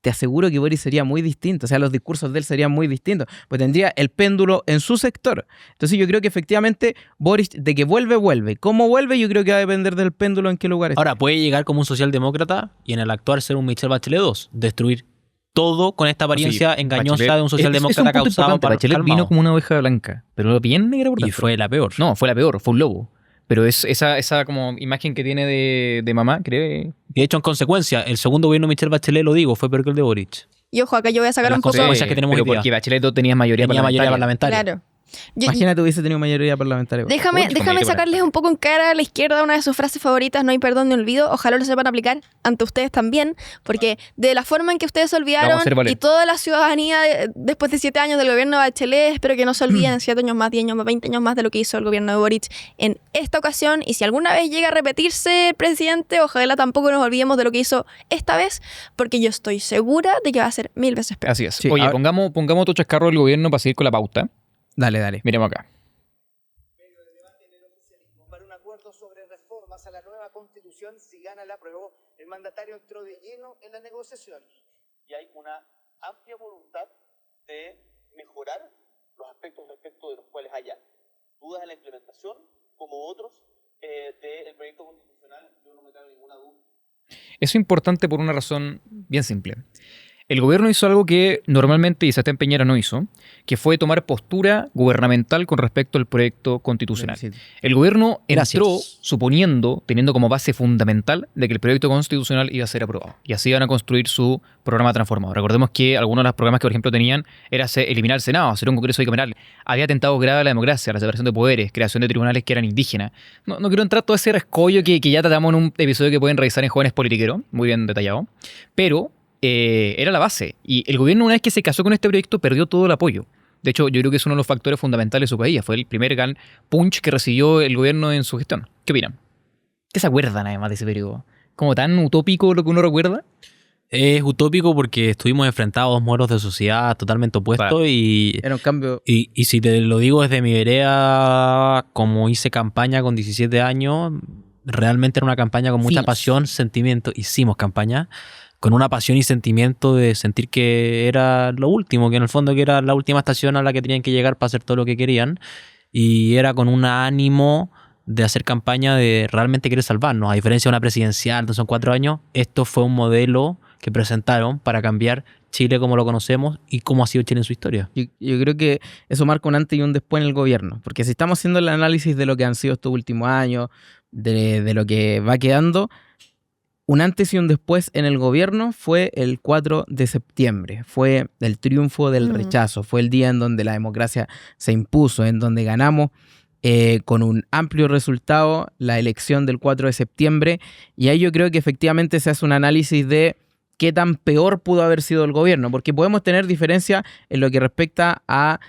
te aseguro que Boric sería muy distinto. O sea, los discursos de él serían muy distintos. Pues tendría el péndulo en su sector. Entonces yo creo que efectivamente Boric, de que vuelve. ¿Cómo vuelve? Yo creo que va a depender del péndulo en qué lugar está. Ahora, puede llegar como un socialdemócrata y en el actuar ser un Michelle Bachelet 2. Destruir todo con esta apariencia engañosa Bachelet, de un socialdemócrata causado para Bachelet vino como una oveja blanca, pero bien negra por dentro. Y fue la peor. No, fue la peor, fue un lobo. Pero es esa como imagen que tiene de mamá, creo. De hecho, en consecuencia, el segundo gobierno de Michelle Bachelet, lo digo, fue peor que el de Boric. Y ojo, acá yo voy a sacar un poco... que tenemos pero porque Bachelet tenía mayoría parlamentaria. Claro. Imagínate hubiese tenido mayoría parlamentaria. Déjame sacarles un poco en cara a la izquierda una de sus frases favoritas: no hay perdón ni olvido. Ojalá lo sepan aplicar ante ustedes también, porque de la forma en que ustedes se olvidaron y toda la ciudadanía después de 7 años del gobierno de Bachelet, espero que no se olviden 7 años más, 10 años más, 20 años más de lo que hizo el gobierno de Boric en esta ocasión. Y si alguna vez llega a repetirse, presidente, ojalá tampoco nos olvidemos de lo que hizo esta vez, porque yo estoy segura de que va a ser 1000 veces peor. Así es. Sí, oye, pongamos otro chascarro del gobierno para seguir con la pauta. Dale. Miremos acá. Para un acuerdo sobre reformas a la nueva constitución, si gana la aprueba, el mandatario entró de lleno en la negociación. Y hay una amplia voluntad de mejorar los aspectos respecto de los cuales haya dudas en la implementación, como otros del proyecto constitucional. Yo no me cabe ninguna duda. Eso es importante por una razón bien simple. El gobierno hizo algo que normalmente Sebastián Piñera no hizo, que fue tomar postura gubernamental con respecto al proyecto constitucional. El gobierno entró suponiendo, teniendo como base fundamental, de que el proyecto constitucional iba a ser aprobado. Y así iban a construir su programa transformador. Recordemos que algunos de los programas que, por ejemplo, tenían era eliminar el Senado, hacer un congreso bicameral. Había atentado grave a la democracia, la separación de poderes, creación de tribunales que eran indígenas. No quiero entrar todo ese rescollo que ya tratamos en un episodio que pueden revisar en Jóvenes Politiqueros, muy bien detallado. Pero era la base. Y el gobierno, una vez que se casó con este proyecto, perdió todo el apoyo. De hecho, yo creo que es uno de los factores fundamentales de su caída. Fue el primer gran punch que recibió el gobierno en su gestión. ¿Qué opinan? ¿Qué se acuerdan además de ese periodo? ¿Como tan utópico lo que uno recuerda? Es utópico porque estuvimos enfrentados a dos modelos de sociedad totalmente opuestos. Claro. Y era un cambio. Y si te lo digo desde mi vereda, como hice campaña con 17 años, realmente era una campaña con mucha pasión, sentimiento. Hicimos campaña con una pasión y sentimiento de sentir que era lo último, que en el fondo que era la última estación a la que tenían que llegar para hacer todo lo que querían, y era con un ánimo de hacer campaña de realmente querer salvarnos. A diferencia de una presidencial, donde son 4 años, esto fue un modelo que presentaron para cambiar Chile como lo conocemos y cómo ha sido Chile en su historia. Yo creo que eso marca un antes y un después en el gobierno, porque si estamos haciendo el análisis de lo que han sido estos últimos años, de lo que va quedando, un antes y un después en el gobierno fue el 4 de septiembre. Fue el triunfo del rechazo. Fue el día en donde la democracia se impuso, en donde ganamos con un amplio resultado la elección del 4 de septiembre. Y ahí yo creo que efectivamente se hace un análisis de qué tan peor pudo haber sido el gobierno. Porque podemos tener diferencias en lo que respecta a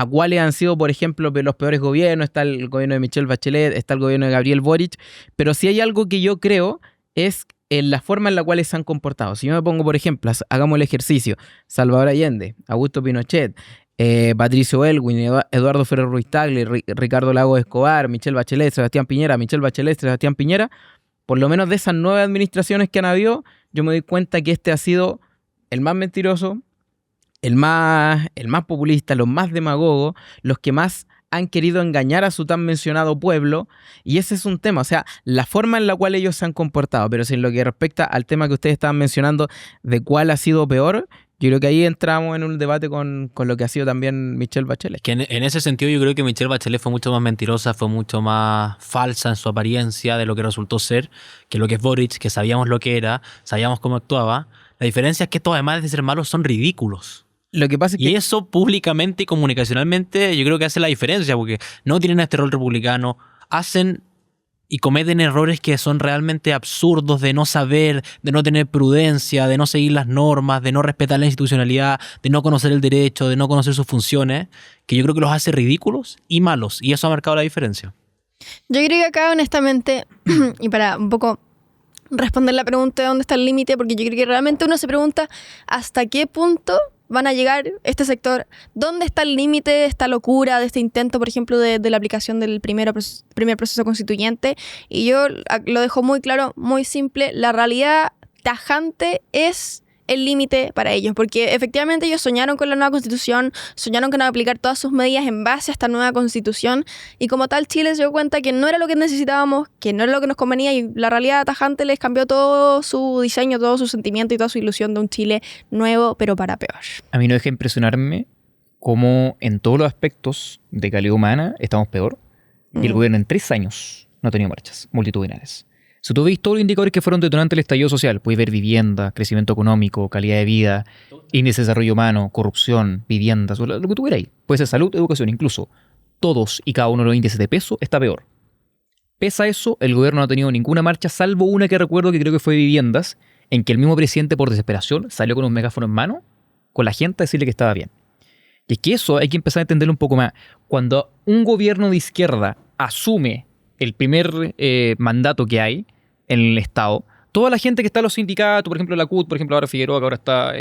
cuáles han sido, por ejemplo, los peores gobiernos. Está el gobierno de Michelle Bachelet, está el gobierno de Gabriel Boric. Pero si hay algo que yo creo es en la forma en la cual se han comportado. Si yo me pongo, por ejemplo, hagamos el ejercicio: Salvador Allende, Augusto Pinochet, Patricio Elwin, Eduardo Ferrer Ruiz Tagle, Ricardo Lagos Escobar, Michelle Bachelet, Sebastián Piñera, Michelle Bachelet, Sebastián Piñera. Por lo menos de esas 9 administraciones que han habido, yo me doy cuenta que este ha sido el más mentiroso, el más populista, los más demagogos, los que más han querido engañar a su tan mencionado pueblo, y ese es un tema, o sea, la forma en la cual ellos se han comportado. Pero si en lo que respecta al tema que ustedes estaban mencionando de cuál ha sido peor, yo creo que ahí entramos en un debate con lo que ha sido también Michelle Bachelet. Que en ese sentido yo creo que Michelle Bachelet fue mucho más mentirosa, fue mucho más falsa en su apariencia de lo que resultó ser, que lo que es Boric, que sabíamos lo que era, sabíamos cómo actuaba. La diferencia es que estos, además de ser malos, son ridículos. Lo que pasa es que... Y eso públicamente y comunicacionalmente yo creo que hace la diferencia, porque no tienen este rol republicano, hacen y cometen errores que son realmente absurdos, de no saber, de no tener prudencia, de no seguir las normas, de no respetar la institucionalidad, de no conocer el derecho, de no conocer sus funciones, que yo creo que los hace ridículos y malos, y eso ha marcado la diferencia. Yo creo que acá, honestamente, y para un poco responder la pregunta de dónde está el límite, porque yo creo que realmente uno se pregunta hasta qué punto van a llegar este sector, dónde está el límite de esta locura, de este intento, por ejemplo, de la aplicación del primer proceso constituyente. Y yo lo dejo muy claro, muy simple: la realidad tajante es el límite para ellos, porque efectivamente ellos soñaron con la nueva constitución, soñaron con aplicar todas sus medidas en base a esta nueva constitución, y como tal Chile se dio cuenta que no era lo que necesitábamos, que no era lo que nos convenía, y la realidad tajante les cambió todo su diseño, todo su sentimiento y toda su ilusión de un Chile nuevo, pero para peor. A mí no deja impresionarme cómo en todos los aspectos de calidad humana estamos peor, y el gobierno en 3 años no ha tenido marchas multitudinarias. Si tú ves todos los indicadores que fueron detonantes del estallido social, puedes ver vivienda, crecimiento económico, calidad de vida, índice de desarrollo humano, corrupción, viviendas, lo que tú quieras. Puede ser salud, educación, incluso todos y cada uno de los índices de peso está peor. Pese a eso, el gobierno no ha tenido ninguna marcha, salvo una que recuerdo que creo que fue viviendas, en que el mismo presidente por desesperación salió con un megáfono en mano, con la gente a decirle que estaba bien. Y es que eso hay que empezar a entenderlo un poco más. Cuando un gobierno de izquierda asume el primer mandato que hay en el Estado, toda la gente que está en los sindicatos, por ejemplo la CUT, por ejemplo ahora Figueroa, que ahora está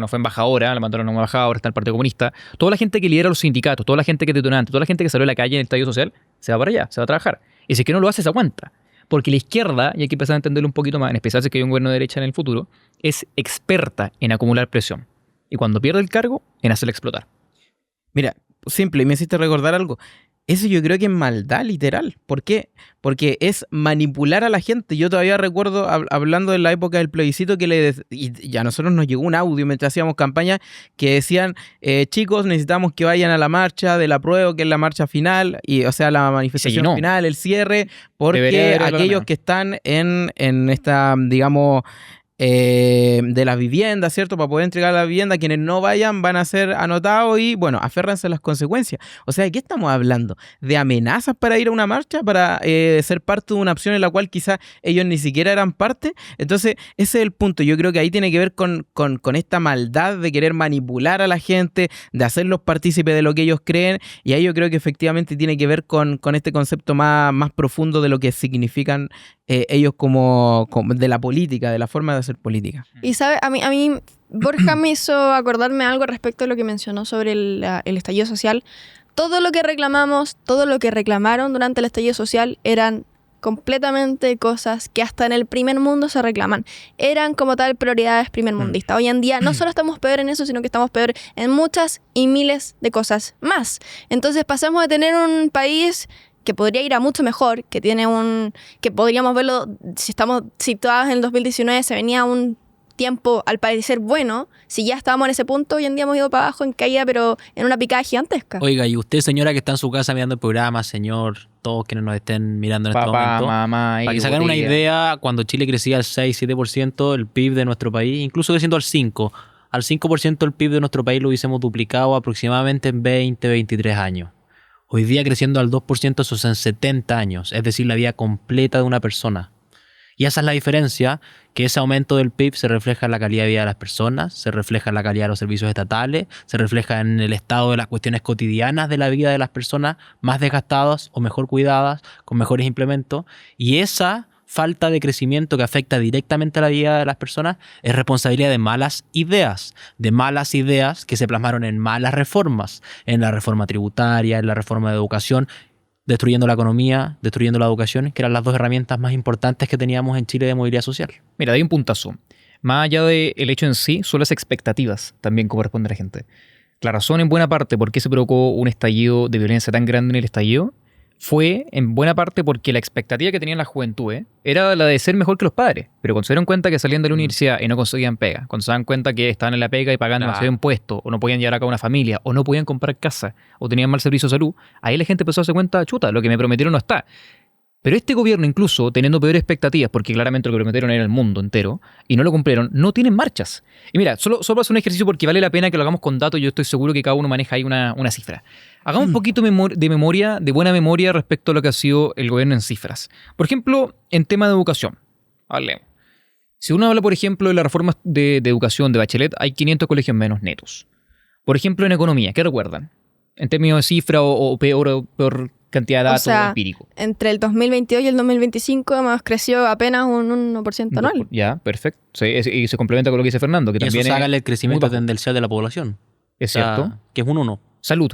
fue embajadora, la mandaron a una embajada, ahora está en el Partido Comunista, toda la gente que lidera los sindicatos, toda la gente que es detonante, toda la gente que salió a la calle en el estallido social, se va para allá, se va a trabajar. Y si es que no lo hace, se aguanta. Porque la izquierda, y hay que empezar a entenderlo un poquito más, en especial si es que hay un gobierno de derecha en el futuro, es experta en acumular presión. Y cuando pierde el cargo, en hacerla explotar. Mira, simple, y me hiciste recordar algo. Eso yo creo que es maldad, literal. ¿Por qué? Porque es manipular a la gente. Yo todavía recuerdo, hablando de la época del plebiscito, y a nosotros nos llegó un audio mientras hacíamos campaña que decían, chicos, necesitamos que vayan a la marcha del apruebo, que es la marcha final, o sea, la manifestación final, el cierre, porque aquellos que están en esta, digamos, de las viviendas, ¿cierto? Para poder entregar la vivienda, quienes no vayan van a ser anotados y, bueno, aférranse a las consecuencias. O sea, ¿de qué estamos hablando? ¿De amenazas para ir a una marcha? ¿Para ser parte de una opción en la cual quizás ellos ni siquiera eran parte? Entonces, ese es el punto. Yo creo que ahí tiene que ver con esta maldad de querer manipular a la gente, de hacerlos partícipes de lo que ellos creen, y ahí yo creo que efectivamente tiene que ver con este concepto más profundo de lo que significan ellos como de la política, de la forma de hacer política. Y sabe, a mí Borja me hizo acordarme algo respecto a lo que mencionó sobre el estallido social. Todo lo que reclamamos, todo lo que reclamaron durante el estallido social eran completamente cosas que hasta en el primer mundo se reclaman. Eran como tal prioridades primermundistas. Hoy en día no solo estamos peor en eso, sino que estamos peor en muchas y miles de cosas más. Entonces pasamos de tener un país que podría ir a mucho mejor, que podríamos verlo, si estamos situados en el 2019, se venía un tiempo al parecer bueno. Si ya estábamos en ese punto, hoy en día hemos ido para abajo en caída, pero en una picada gigantesca. Oiga, y usted, señora, que está en su casa mirando el programa, señor, todos quienes nos estén mirando en este momento, mamá, para que se hagan una idea, cuando Chile crecía al 6-7%, el PIB de nuestro país, incluso creciendo al 5% el PIB de nuestro país lo hubiésemos duplicado aproximadamente en 20-23 años. Hoy día creciendo al 2%, eso son 70 años, es decir, la vida completa de una persona. Y esa es la diferencia, que ese aumento del PIB se refleja en la calidad de vida de las personas, se refleja en la calidad de los servicios estatales, se refleja en el estado de las cuestiones cotidianas de la vida de las personas, más desgastadas o mejor cuidadas, con mejores implementos. Y esa falta de crecimiento que afecta directamente a la vida de las personas es responsabilidad de malas ideas que se plasmaron en malas reformas, en la reforma tributaria, en la reforma de educación, destruyendo la economía, destruyendo la educación, que eran las dos herramientas más importantes que teníamos en Chile de movilidad social. Mira, hay un puntazo. Más allá del hecho en sí, son las expectativas también como responde la gente. La razón en buena parte por qué se provocó un estallido de violencia tan grande en el estallido fue en buena parte porque la expectativa que tenían la juventud era la de ser mejor que los padres. Pero cuando se dieron cuenta que salían de la universidad y no conseguían pega, cuando se dan cuenta que estaban en la pega y pagando demasiado impuestos, o no podían llevar a cabo una familia, o no podían comprar casa, o tenían mal servicio de salud, ahí la gente empezó a darse cuenta, chuta, lo que me prometieron no está. Pero este gobierno, incluso teniendo peores expectativas, porque claramente lo que prometieron era el mundo entero, y no lo cumplieron, no tienen marchas. Y mira, solo hacer un ejercicio porque vale la pena que lo hagamos con datos, yo estoy seguro que cada uno maneja ahí una cifra. Hagamos un poquito de buena memoria respecto a lo que ha sido el gobierno en cifras. Por ejemplo, en tema de educación. Hablemos. Si uno habla, por ejemplo, de la reforma de educación de Bachelet, hay 500 colegios menos netos. Por ejemplo, en economía, ¿qué recuerdan? En términos de cifra o peor cantidad de datos empíricos. Entre el 2022 y el 2025 hemos crecido apenas un 1% anual. Ya, perfecto. Y se complementa con lo que dice Fernando, que y también eso saca el crecimiento tendencial de la población. Es cierto. Que es un 1. Salud.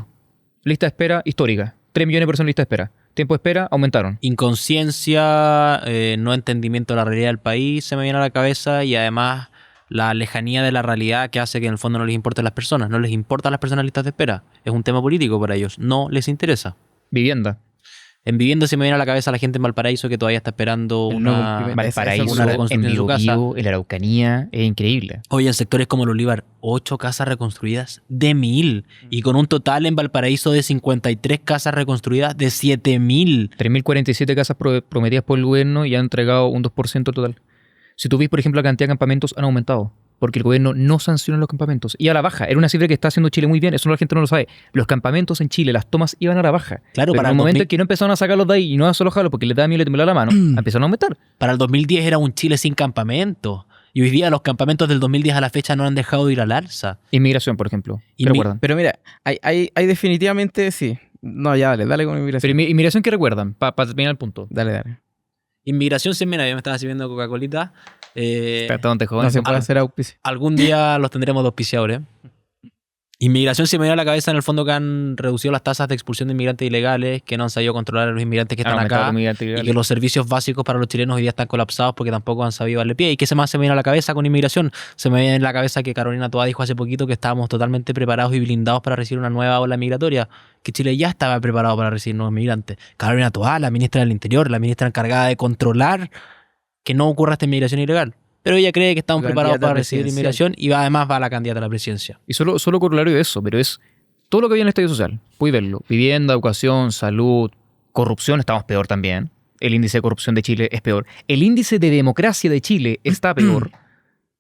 Lista de espera histórica. 3 millones de personas en lista de espera. Tiempo de espera aumentaron. Inconsciencia, no entendimiento de la realidad del país se me viene a la cabeza, y además la lejanía de la realidad que hace que en el fondo no les importen las personas. No les importan las personas en listas de espera. Es un tema político para ellos. No les interesa. Vivienda. En vivienda se me viene a la cabeza la gente en Valparaíso que todavía está esperando una reconstrucción de su casa. En la Araucanía, es increíble. Oye, en sectores como el Olivar, 8 casas reconstruidas de 1.000 y con un total en Valparaíso de 53 casas reconstruidas de 7.000. 3.047 casas prometidas por el gobierno y han entregado un 2% total. Si tú ves, por ejemplo, la cantidad de campamentos han aumentado. Porque el gobierno no sanciona los campamentos. Y a la baja. Era una cifra que está haciendo Chile muy bien. Eso la gente no lo sabe. Los campamentos en Chile, las tomas iban a la baja. Claro, pero para el momento en que no empezaron a sacarlos de ahí y no a desalojarlos porque les daba miedo y le temblaba la mano, empezaron a aumentar. Para el 2010 era un Chile sin campamentos. Y hoy día los campamentos del 2010 a la fecha no han dejado de ir al alza. Inmigración, por ejemplo. ¿Qué recuerdan? Pero mira, hay definitivamente, sí. No, ya dale con inmigración. Pero inmigración, ¿qué recuerdan? Para terminar el punto. Dale. Inmigración, sí, mira, yo me estaba sirviendo Coca-Colita. No se puede hacer auspicio. Algún día los tendremos de auspiciadores. Inmigración se me dio a la cabeza en el fondo que han reducido las tasas de expulsión de inmigrantes ilegales, que no han sabido controlar a los inmigrantes que están acá y que los servicios básicos para los chilenos hoy día están colapsados porque tampoco han sabido darle pie. ¿Y qué más se me viene a la cabeza con inmigración? Se me viene en la cabeza que Carolina Toá dijo hace poquito que estábamos totalmente preparados y blindados para recibir una nueva ola migratoria, que Chile ya estaba preparado para recibir nuevos migrantes. Carolina Toá, la ministra del Interior, la ministra encargada de controlar que no ocurra esta inmigración ilegal. Pero ella cree que estamos preparados para recibir inmigración y además va a la candidata a la presidencia. Y solo corolario de eso, pero es todo lo que había en el estadio social. Puedes verlo. Vivienda, educación, salud, corrupción, estamos peor también. El índice de corrupción de Chile es peor. El índice de democracia de Chile está peor.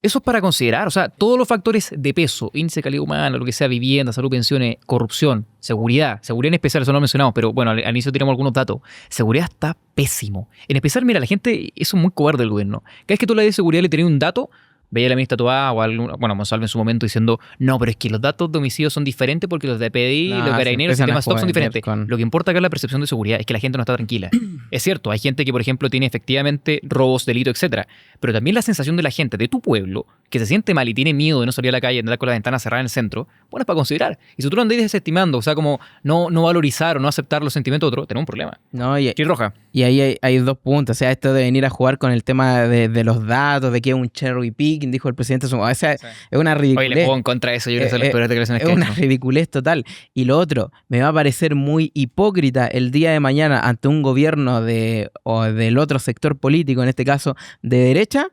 Eso es para considerar. O sea, todos los factores de peso, índice de calidad humana, lo que sea, vivienda, salud, pensiones, corrupción, seguridad en especial, eso no lo mencionamos, pero bueno, al inicio tiramos algunos datos. Seguridad está pésimo. En especial, mira, la gente, eso es muy cobarde del gobierno. Cada vez que tú le das seguridad, le tenés un dato, veía a la ministra Toá o Monsalve en su momento diciendo, no, pero es que los datos de homicidio son diferentes porque los de PDI, los carabineros, los sistemas STOP son diferentes. Lo que importa acá es la percepción de seguridad, es que la gente no está tranquila. Es cierto, hay gente que, por ejemplo, tiene efectivamente robos, delitos, etcétera, pero también la sensación de la gente de tu pueblo que se siente mal y tiene miedo de no salir a la calle, de andar con la ventana cerrada en el centro, bueno, es para considerar. Y si tú lo andas desestimando, o sea, como no valorizar o no aceptar los sentimientos de otro, tenemos un problema. No, y Roja. Y ahí hay 2 puntos. O sea, esto de venir a jugar con el tema de los datos, de que es un cherry picking, dijo el presidente. O sea, sí. Es una ridiculez. Oye, le pongo en contra de eso. Yo creo que son las peores declaraciones que es una ridiculez total. Y lo otro, me va a parecer muy hipócrita el día de mañana ante un gobierno o del otro sector político, en este caso de derecha,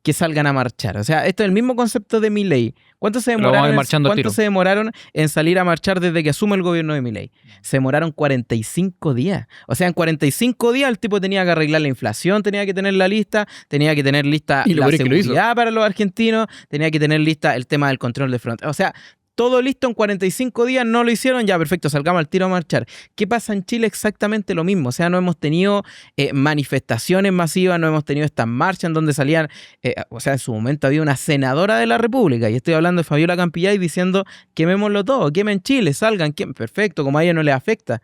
que salgan a marchar. O sea, esto es el mismo concepto de Milei. ¿Cuánto se demoraron en salir a marchar desde que asume el gobierno de Milei? Se demoraron 45 días. O sea, en 45 días el tipo tenía que arreglar la inflación, tenía que tener la lista, tenía que tener lista la seguridad para los argentinos, tenía que tener lista el tema del control de fronteras. O sea, todo listo en 45 días, no lo hicieron, ya perfecto, salgamos al tiro a marchar. ¿Qué pasa en Chile? Exactamente lo mismo. O sea, no hemos tenido manifestaciones masivas, no hemos tenido estas marchas en donde salían, o sea, en su momento había una senadora de la República, y estoy hablando de Fabiola Campillay diciendo, quemémoslo todo, quemen Chile, salgan, perfecto, como a ella no les afecta,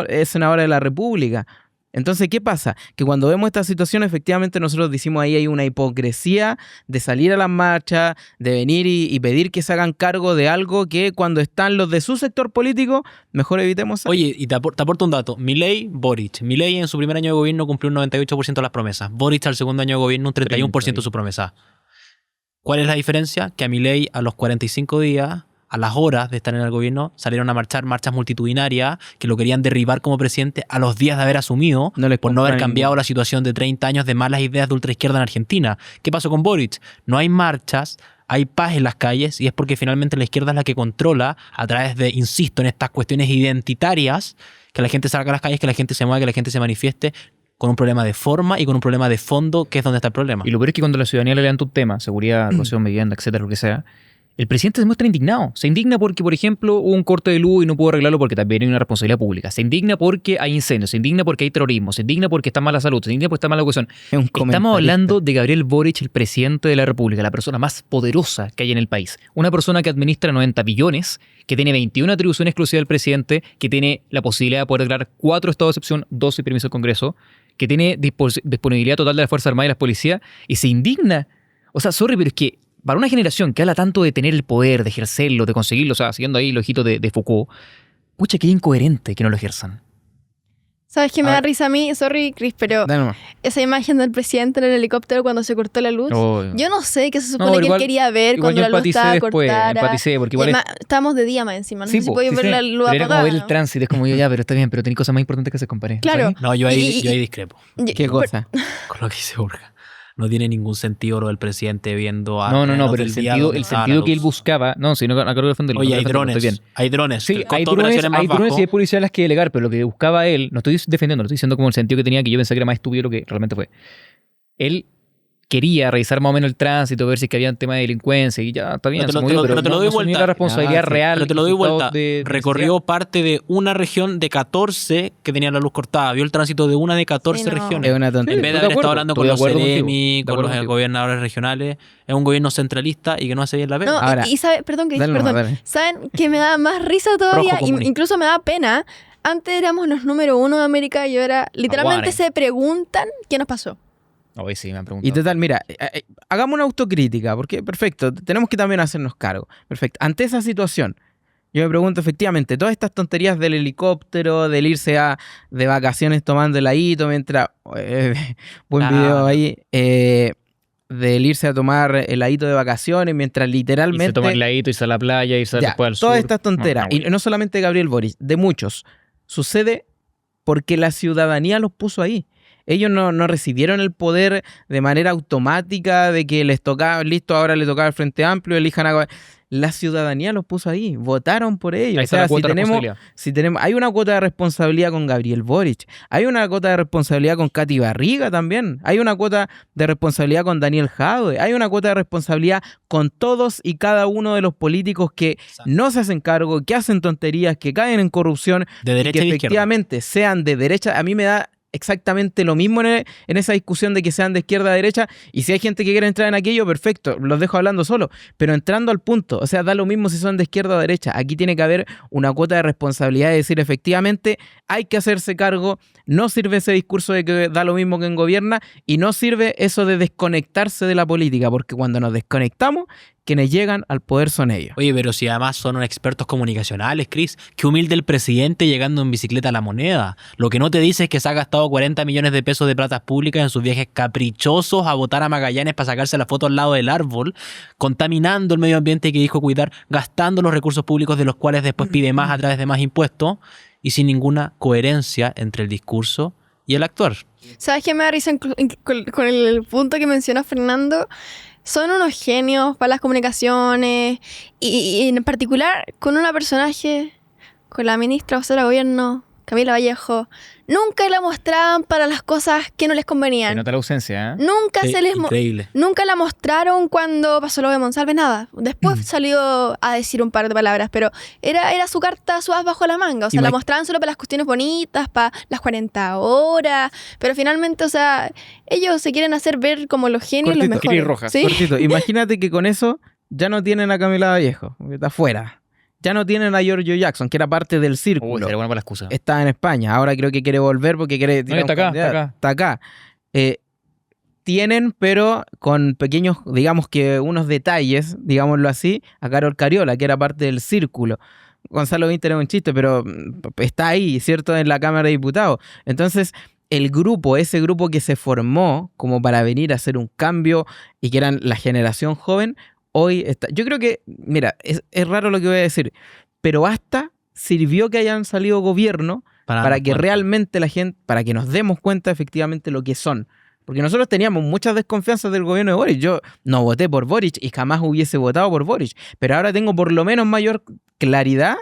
es senadora de la República. Entonces, ¿qué pasa? Que cuando vemos esta situación, efectivamente nosotros decimos ahí hay una hipocresía de salir a las marchas, de venir y pedir que se hagan cargo de algo que cuando están los de su sector político, mejor evitemos. Oye, y te aporto un dato. Milei, Boric. Milei en su primer año de gobierno cumplió un 98% de las promesas. Boric al segundo año de gobierno un 31% de su promesa. ¿Cuál es la diferencia? Que a Milei a los 45 días... a las horas de estar en el gobierno, salieron a marchas multitudinarias que lo querían derribar como presidente a los días de haber asumido por no haber cambiado la situación de 30 años de malas ideas de ultraizquierda en Argentina. ¿Qué pasó con Boric? No hay marchas, hay paz en las calles y es porque finalmente la izquierda es la que controla a través de, insisto, en estas cuestiones identitarias, que la gente salga a las calles, que la gente se mueva, que la gente se manifieste, con un problema de forma y con un problema de fondo, que es donde está el problema. Y lo peor es que cuando la ciudadanía le levanta un tema, seguridad, educación, vivienda, etcétera, lo que sea, el presidente se muestra indignado. Se indigna porque, por ejemplo, hubo un corte de luz y no pudo arreglarlo porque también hay una responsabilidad pública. Se indigna porque hay incendios. Se indigna porque hay terrorismo. Se indigna porque está mala salud. Se indigna porque está mala educación. Estamos hablando de Gabriel Boric, el presidente de la República, la persona más poderosa que hay en el país. Una persona que administra 90 billones, que tiene 21 atribuciones exclusivas del presidente, que tiene la posibilidad de poder declarar 4 estados de excepción, 2 sin permiso del Congreso, que tiene disponibilidad total de las Fuerzas Armadas y las policías, y se indigna. O sea, sorry, pero es que para una generación que habla tanto de tener el poder, de ejercerlo, de conseguirlo, o sea, siguiendo ahí el ojito de Foucault, pucha, qué incoherente que no lo ejerzan. ¿Sabes qué me da risa a mí? Sorry, Chris, pero esa imagen del presidente en el helicóptero cuando se cortó la luz, yo no sé qué se supone que él quería ver cuando la luz estaba cortada. Empaticé, porque igual estábamos de día más encima, no sé si podéis ver la luz apagada. Era como ver el ¿no? tránsito, es como yo, ya, pero está bien, pero tenés cosas más importantes que hacer, compadre. Claro. No, yo ahí discrepo. ¿Qué cosa? Con lo que dice Borja. No tiene ningún sentido lo del presidente viendo a... No, pero el sentido que él buscaba... No, si no creo que defenderlo. Oye, hay drones. Sí, hay drones y hay policías a las que delegar, pero lo que buscaba él, no estoy defendiendo, lo estoy diciendo como el sentido que tenía, que yo pensé que era más estúpido lo que realmente fue. Él quería revisar más o menos el tránsito, ver si es que había un tema de delincuencia y ya, está bien. Pero te lo doy vuelta. La responsabilidad real. Pero te lo doy vuelta. Recorrió parte de una región de 14 que tenía la luz cortada. Vio el tránsito de una de 14 regiones. Es una tontería. En vez de haber estado hablando con los CEREMI, con los gobernadores regionales, es un gobierno centralista y que no hace bien la pena. No, ahora, y perdón. ¿Saben que me da más risa todavía? Incluso me da pena. Antes éramos los número 1 de América y ahora literalmente se preguntan qué nos pasó. Hoy sí me han preguntado. Y total, mira, hagamos una autocrítica, porque perfecto, tenemos que también hacernos cargo. Perfecto. Ante esa situación, yo me pregunto efectivamente, todas estas tonterías del helicóptero, del irse de vacaciones tomando heladito mientras... buen video ahí. Del irse a tomar heladito de vacaciones mientras literalmente... Irse a tomar heladito, irse a la playa, irse después al sur. Todas estas tonteras, y no solamente Gabriel Boric, de muchos, sucede porque la ciudadanía los puso ahí. Ellos no recibieron el poder de manera automática de que les tocaba, listo, ahora le tocaba el Frente Amplio, elijan a... La ciudadanía los puso ahí, votaron por ellos. O sea, si tenemos, hay una cuota de responsabilidad con Gabriel Boric, hay una cuota de responsabilidad con Katy Barriga también, hay una cuota de responsabilidad con Daniel Jadwe, hay una cuota de responsabilidad con todos y cada uno de los políticos que no se hacen cargo, que hacen tonterías, que caen en corrupción, de derecha que efectivamente sean de derecha. A mí me da exactamente lo mismo en esa discusión de que sean de izquierda a derecha, y si hay gente que quiere entrar en aquello, perfecto, los dejo hablando solo, pero entrando al punto, o sea, da lo mismo si son de izquierda o derecha. Aquí tiene que haber una cuota de responsabilidad de decir efectivamente hay que hacerse cargo. No sirve ese discurso de que da lo mismo que en gobierna, y no sirve eso de desconectarse de la política, porque cuando nos desconectamos, quienes llegan al poder son ellos. Oye, pero si además son expertos comunicacionales, Chris, qué humilde el presidente llegando en bicicleta a La Moneda. Lo que no te dice es que se ha gastado 40 millones de pesos de platas públicas en sus viajes caprichosos a botar a Magallanes para sacarse la foto al lado del árbol, contaminando el medio ambiente que dijo cuidar, gastando los recursos públicos de los cuales después pide más a través de más impuestos, y sin ninguna coherencia entre el discurso y el actuar. ¿Sabes qué me da risa con el punto que menciona Fernando? Son unos genios para las comunicaciones y en particular con una personaje, con la ministra vocera de gobierno, Camila Vallejo. Nunca la mostraban para las cosas que no les convenían. Se nota la ausencia, ¿eh? Nunca la mostraron cuando pasó lo de Monsalve, nada. Después salió a decir un par de palabras, pero era su carta, su as bajo la manga. O sea, la mostraban solo para las cuestiones bonitas, para las 40 horas, pero finalmente, o sea, ellos se quieren hacer ver como los genios, los mejores. ¿Sí? Cortito. Imagínate que con eso ya no tienen a Camila Vallejo, que está afuera. Ya no tienen a Giorgio Jackson, que era parte del círculo. Sería bueno para la excusa. Está en España. Ahora creo que quiere volver porque quiere... Está acá. Tienen, pero con pequeños, digamos que unos detalles, digámoslo así, a Carol Cariola, que era parte del círculo. Gonzalo Vinter es un chiste, pero está ahí, ¿cierto?, en la Cámara de Diputados. Entonces, ese grupo que se formó como para venir a hacer un cambio y que eran la generación joven, hoy está. Yo creo que, mira, es raro lo que voy a decir, pero hasta sirvió que hayan salido gobierno para que realmente la gente, para que nos demos cuenta efectivamente lo que son. Porque nosotros teníamos muchas desconfianzas del gobierno de Boric. Yo no voté por Boric y jamás hubiese votado por Boric, pero ahora tengo por lo menos mayor claridad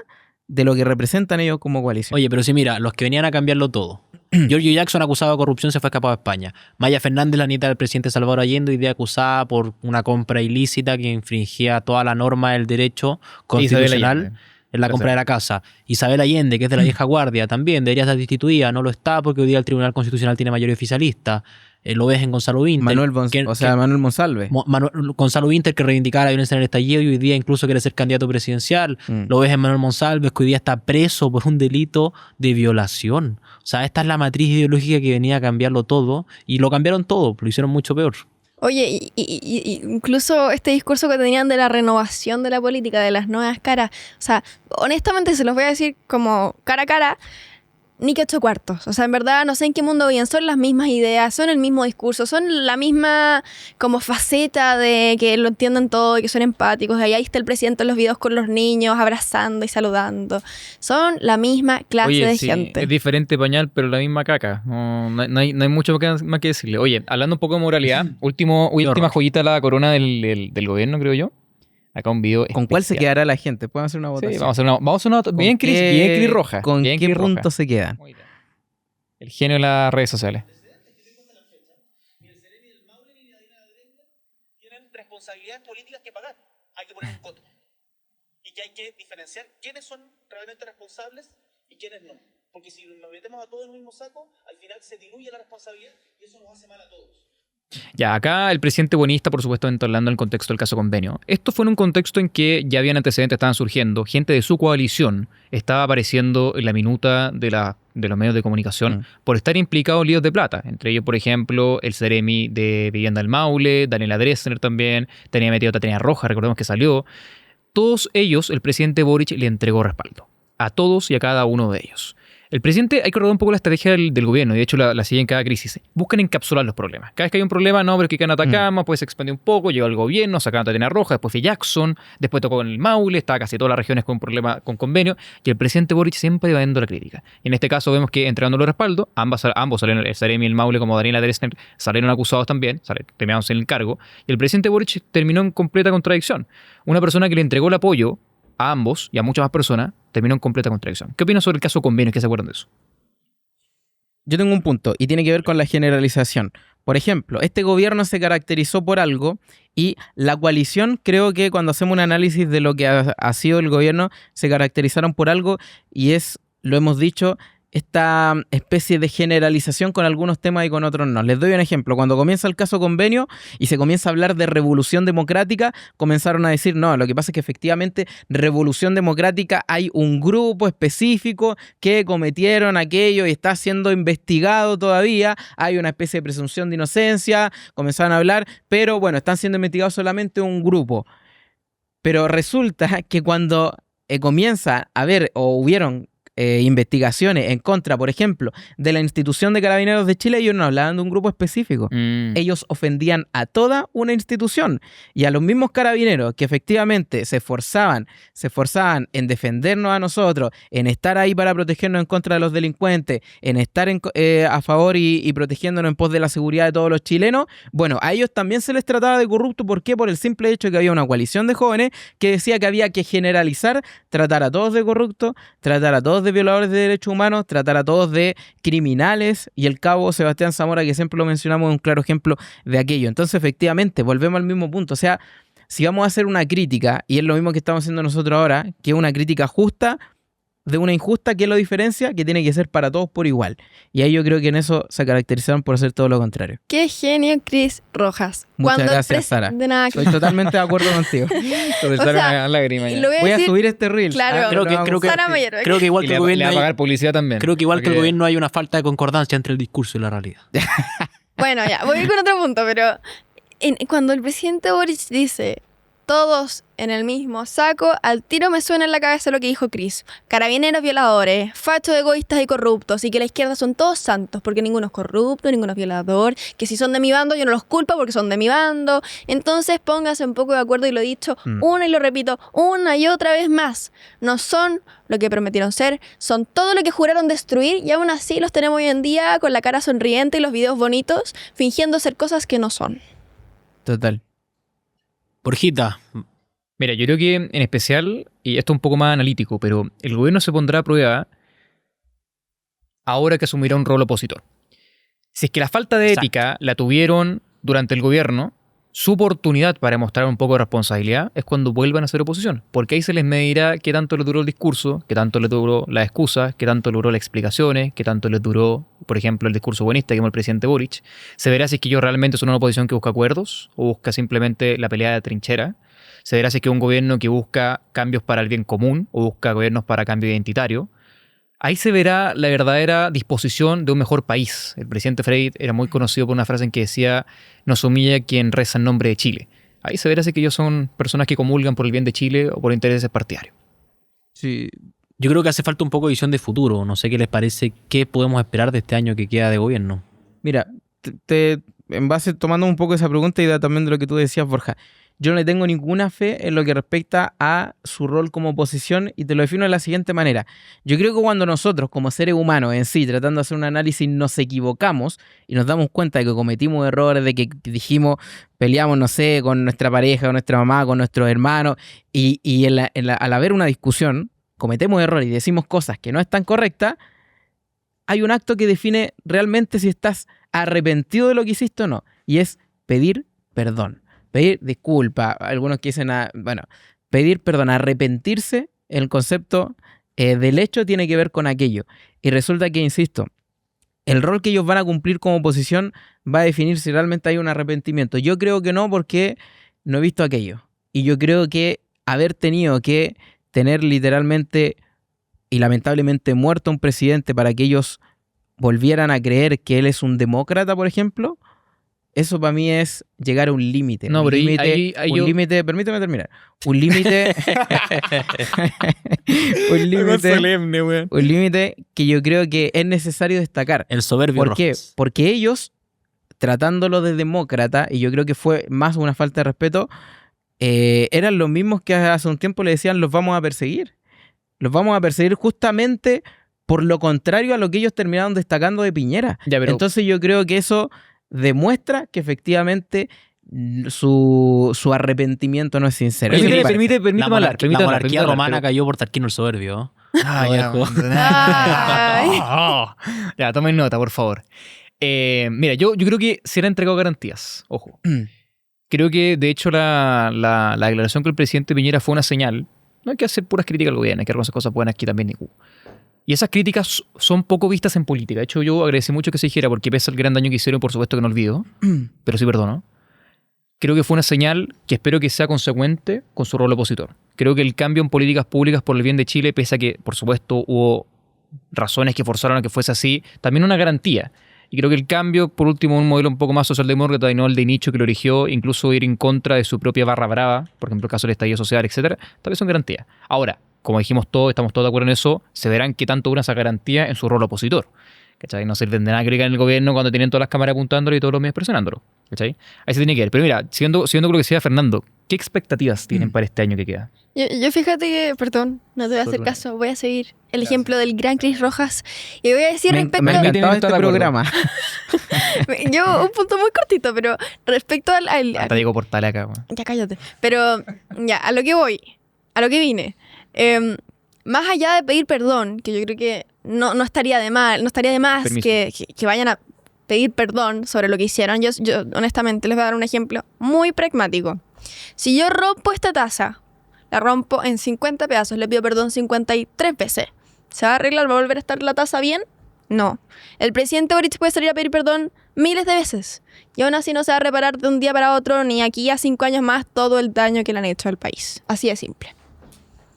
de lo que representan ellos como coalición. Oye, pero sí, mira, los que venían a cambiarlo todo. Giorgio Jackson, acusado de corrupción, se fue escapado a España. Maya Fernández, la nieta del presidente Salvador Allende, hoy día acusada por una compra ilícita que infringía toda la norma del derecho constitucional en la compra de la casa. Isabel Allende, que es de la vieja guardia, también debería estar destituida, no lo está porque hoy día el Tribunal Constitucional tiene mayoría oficialista. Lo ves en Gonzalo Vinter. Manuel Monsalve. Gonzalo Vinter, que reivindicaba la violencia en el estallido y hoy día incluso quiere ser candidato presidencial. Lo ves en Manuel Monsalve, que hoy día está preso por un delito de violación. O sea, esta es la matriz ideológica que venía a cambiarlo todo, y lo cambiaron todo, lo hicieron mucho peor. Oye, y incluso este discurso que tenían de la renovación de la política, de las nuevas caras, o sea, honestamente se los voy a decir como cara a cara, ni que 8 cuartos. O sea, en verdad no sé en qué mundo viven. Son las mismas ideas, son el mismo discurso, son la misma como faceta de que lo entienden todo y que son empáticos. Ahí está el presidente en los videos con los niños, abrazando y saludando. Son la misma clase de gente. Es diferente pañal, pero la misma caca. No hay mucho más que decirle. Oye, hablando un poco de moralidad, última joyita de la corona del gobierno, creo yo. Acá un video ¿Con cuál se quedará la gente? ¿Pueden hacer una votación? Sí, vamos a hacer una bien Cris Roja. ¿Con bien qué punto se quedan? El genio de las redes sociales. Ni el Ceremi del Maule ni la tienen responsabilidades políticas que pagar. Hay que poner un coto. Y que hay que diferenciar quiénes son realmente responsables y quiénes no. Porque si nos metemos a todos en el mismo saco, al final se diluye la responsabilidad y eso nos hace mal a todos. Ya, acá el presidente buenista, por supuesto, hablando en el contexto del caso Convenio. Esto fue en un contexto en que ya habían antecedentes, estaban surgiendo, gente de su coalición estaba apareciendo en la minuta de los medios de comunicación por estar implicados en líos de plata. Entre ellos, por ejemplo, el Ceremi de Vivienda del Maule, Daniela Dressner también, tenía metido Tatiana Roja, recordemos que salió. Todos ellos, el presidente Boric le entregó respaldo. A todos y a cada uno de ellos. El presidente, hay que recordar un poco la estrategia del gobierno, y de hecho la sigue en cada crisis. Buscan encapsular los problemas. Cada vez que hay un problema, no, pero que quedan Atacama, pues se expandió un poco, llegó el gobierno, sacaron a Tatiana Roja, después fue Jackson, después tocó en el Maule, estaba casi todas las regiones con un problema con convenio, y el presidente Boric siempre iba dando la crítica. Y en este caso vemos que entregando los respaldos, ambos salieron, el Ceremi y el Maule, como Daniela Dressner, salieron acusados también, terminaron en el cargo, y el presidente Boric terminó en completa contradicción. Una persona que le entregó el apoyo a ambos y a muchas más personas, terminó en completa contradicción. ¿Qué opinas sobre el caso Convenio? ¿Qué se acuerdan de eso? Yo tengo un punto y tiene que ver con la generalización. Por ejemplo, este gobierno se caracterizó por algo y la coalición, creo que cuando hacemos un análisis de lo que ha sido el gobierno, se caracterizaron por algo y es, lo hemos dicho, esta especie de generalización con algunos temas y con otros no. Les doy un ejemplo. Cuando comienza el caso Convenio y se comienza a hablar de revolución democrática, comenzaron a decir, no, lo que pasa es que efectivamente revolución democrática hay un grupo específico que cometieron aquello y está siendo investigado todavía, hay una especie de presunción de inocencia, comenzaron a hablar, pero bueno, están siendo investigados solamente un grupo. Pero resulta que cuando comienza a haber o hubieron investigaciones en contra, por ejemplo, de la institución de Carabineros de Chile, ellos no hablaban de un grupo específico. Ellos ofendían a toda una institución y a los mismos carabineros que efectivamente se esforzaban en defendernos a nosotros, en estar ahí para protegernos en contra de los delincuentes, en estar a favor y protegiéndonos en pos de la seguridad de todos los chilenos. Bueno, a ellos también se les trataba de corrupto. ¿Por qué? Por el simple hecho de que había una coalición de jóvenes que decía que había que generalizar, tratar a todos de corruptos, tratar a todos de violadores de derechos humanos, tratar a todos de criminales, y el cabo Sebastián Zamora, que siempre lo mencionamos, es un claro ejemplo de aquello. Entonces, efectivamente, volvemos al mismo punto. O sea, si vamos a hacer una crítica, y es lo mismo que estamos haciendo nosotros ahora, que es una crítica justa de una injusta, ¿qué lo diferencia? Que tiene que ser para todos por igual. Y ahí yo creo que en eso se caracterizaron por hacer todo lo contrario. ¡Qué genio, Cris Rojas! Muchas gracias, Sara. De nada. Estoy totalmente de acuerdo contigo. Voy a subir este reel. Claro, creo que igual que el gobierno le va a pagar publicidad también. Creo que igual que el gobierno hay una falta de concordancia entre el discurso y la realidad. Bueno, ya, voy a ir con otro punto, pero cuando el presidente Boric dice todos en el mismo saco, al tiro me suena en la cabeza lo que dijo Cris. Carabineros violadores, fachos egoístas y corruptos, y que la izquierda son todos santos, porque ninguno es corrupto, ninguno es violador, que si son de mi bando yo no los culpo porque son de mi bando. Entonces póngase un poco de acuerdo, y lo he dicho una y lo repito una y otra vez más. No son lo que prometieron ser, son todo lo que juraron destruir, y aún así los tenemos hoy en día con la cara sonriente y los videos bonitos, fingiendo ser cosas que no son. Total. Borjita. Mira, yo creo que en especial, y esto es un poco más analítico, pero el gobierno se pondrá a prueba ahora que asumirá un rol opositor. Si es que la falta de ética la tuvieron durante el gobierno, su oportunidad para mostrar un poco de responsabilidad es cuando vuelvan a hacer oposición, porque ahí se les medirá qué tanto les duró el discurso, qué tanto les duró las excusas, qué tanto les duró las explicaciones, qué tanto les duró, por ejemplo, el discurso buenista que dio el presidente Boric. Se verá si es que ellos realmente son una oposición que busca acuerdos o busca simplemente la pelea de trinchera. Se verá si es que es un gobierno que busca cambios para el bien común o busca gobiernos para cambio identitario. Ahí se verá la verdadera disposición de un mejor país. El presidente Frey era muy conocido por una frase en que decía: "Nos humilla quien reza en nombre de Chile". Ahí se verá si que ellos son personas que comulgan por el bien de Chile o por intereses partidarios. Sí, Yo creo que hace falta un poco de visión de futuro. No sé qué les parece, qué podemos esperar de este año que queda de gobierno. Mira, en base, tomando un poco esa pregunta y también de lo que tú decías, Borja, yo no le tengo ninguna fe en lo que respecta a su rol como oposición y te lo defino de la siguiente manera. Yo creo que cuando nosotros, como seres humanos en sí, tratando de hacer un análisis, nos equivocamos y nos damos cuenta de que cometimos errores, de que dijimos, peleamos, no sé, con nuestra pareja, con nuestra mamá, con nuestros hermanos y al haber una discusión, cometemos errores y decimos cosas que no están correctas, hay un acto que define realmente si estás arrepentido de lo que hiciste o no, y es pedir perdón. Pedir disculpas, algunos que dicen, pedir perdón, arrepentirse, el concepto del hecho tiene que ver con aquello. Y resulta que, insisto, el rol que ellos van a cumplir como oposición va a definir si realmente hay un arrepentimiento. Yo creo que no, porque no he visto aquello. Y yo creo que haber tenido que tener literalmente y lamentablemente muerto un presidente para que ellos volvieran a creer que él es un demócrata, por ejemplo, eso para mí es llegar a un límite. No, un límite, permíteme terminar. Un límite. un límite que yo creo que es necesario destacar. El soberbio. ¿Por qué? Porque ellos, tratándolo de demócrata, y yo creo que fue más una falta de respeto, eran los mismos que hace un tiempo le decían los vamos a perseguir. Los vamos a perseguir justamente por lo contrario a lo que ellos terminaron destacando de Piñera. Entonces yo creo que eso demuestra que efectivamente su arrepentimiento no es sincero. Permite hablar. La monarquía romana cayó por Tarquino el Soberbio. Ya, tomen nota, por favor. Mira, yo creo que se le han entregado garantías. Ojo. Creo que, de hecho, la declaración con el presidente Piñera fue una señal. No hay que hacer puras críticas al gobierno, hay que reconocer cosas buenas aquí también. Y esas críticas son poco vistas en política. De hecho, yo agradecí mucho que se dijera, porque pese al gran daño que hicieron, por supuesto que no olvido, pero sí perdono. Creo que fue una señal que espero que sea consecuente con su rol opositor. Creo que el cambio en políticas públicas por el bien de Chile, pese a que, por supuesto, hubo razones que forzaron a que fuese así, también una garantía. Y creo que el cambio, por último, un modelo un poco más socialdemócrata y no el de nicho que lo origió, incluso ir en contra de su propia barra brava, por ejemplo, el caso del estallido social, etcétera, tal vez son garantías. Ahora, como dijimos todos, estamos todos de acuerdo en eso, se verán qué tanto dura esa garantía en su rol opositor. ¿Cachai? No sirve de nada criticar en el gobierno cuando tienen todas las cámaras apuntándolo y todos los medios presionándolo. ¿Cachai? Ahí se tiene que ver. Pero mira, siguiendo con lo que decía Fernando, ¿qué expectativas tienen para este año que queda? Yo fíjate que, perdón, no te voy a hacer caso, voy a seguir el ejemplo del gran Cris Rojas y voy a decir me ha encantado este programa. Yo, un punto muy cortito, pero respecto al te digo portal acá. Man. Ya cállate. Pero, ya, a lo que voy, a lo que vine. Más allá de pedir perdón, que yo creo que no estaría de más que vayan a pedir perdón sobre lo que hicieron. Yo honestamente les voy a dar un ejemplo muy pragmático. Si yo rompo esta taza, la rompo en 50 pedazos, le pido perdón 53 veces. ¿Se va a arreglar? ¿Va a volver a estar la taza bien? No. El presidente Boric puede salir a pedir perdón miles de veces y aún así no se va a reparar de un día para otro ni aquí a 5 años más todo el daño que le han hecho al país. Así de simple.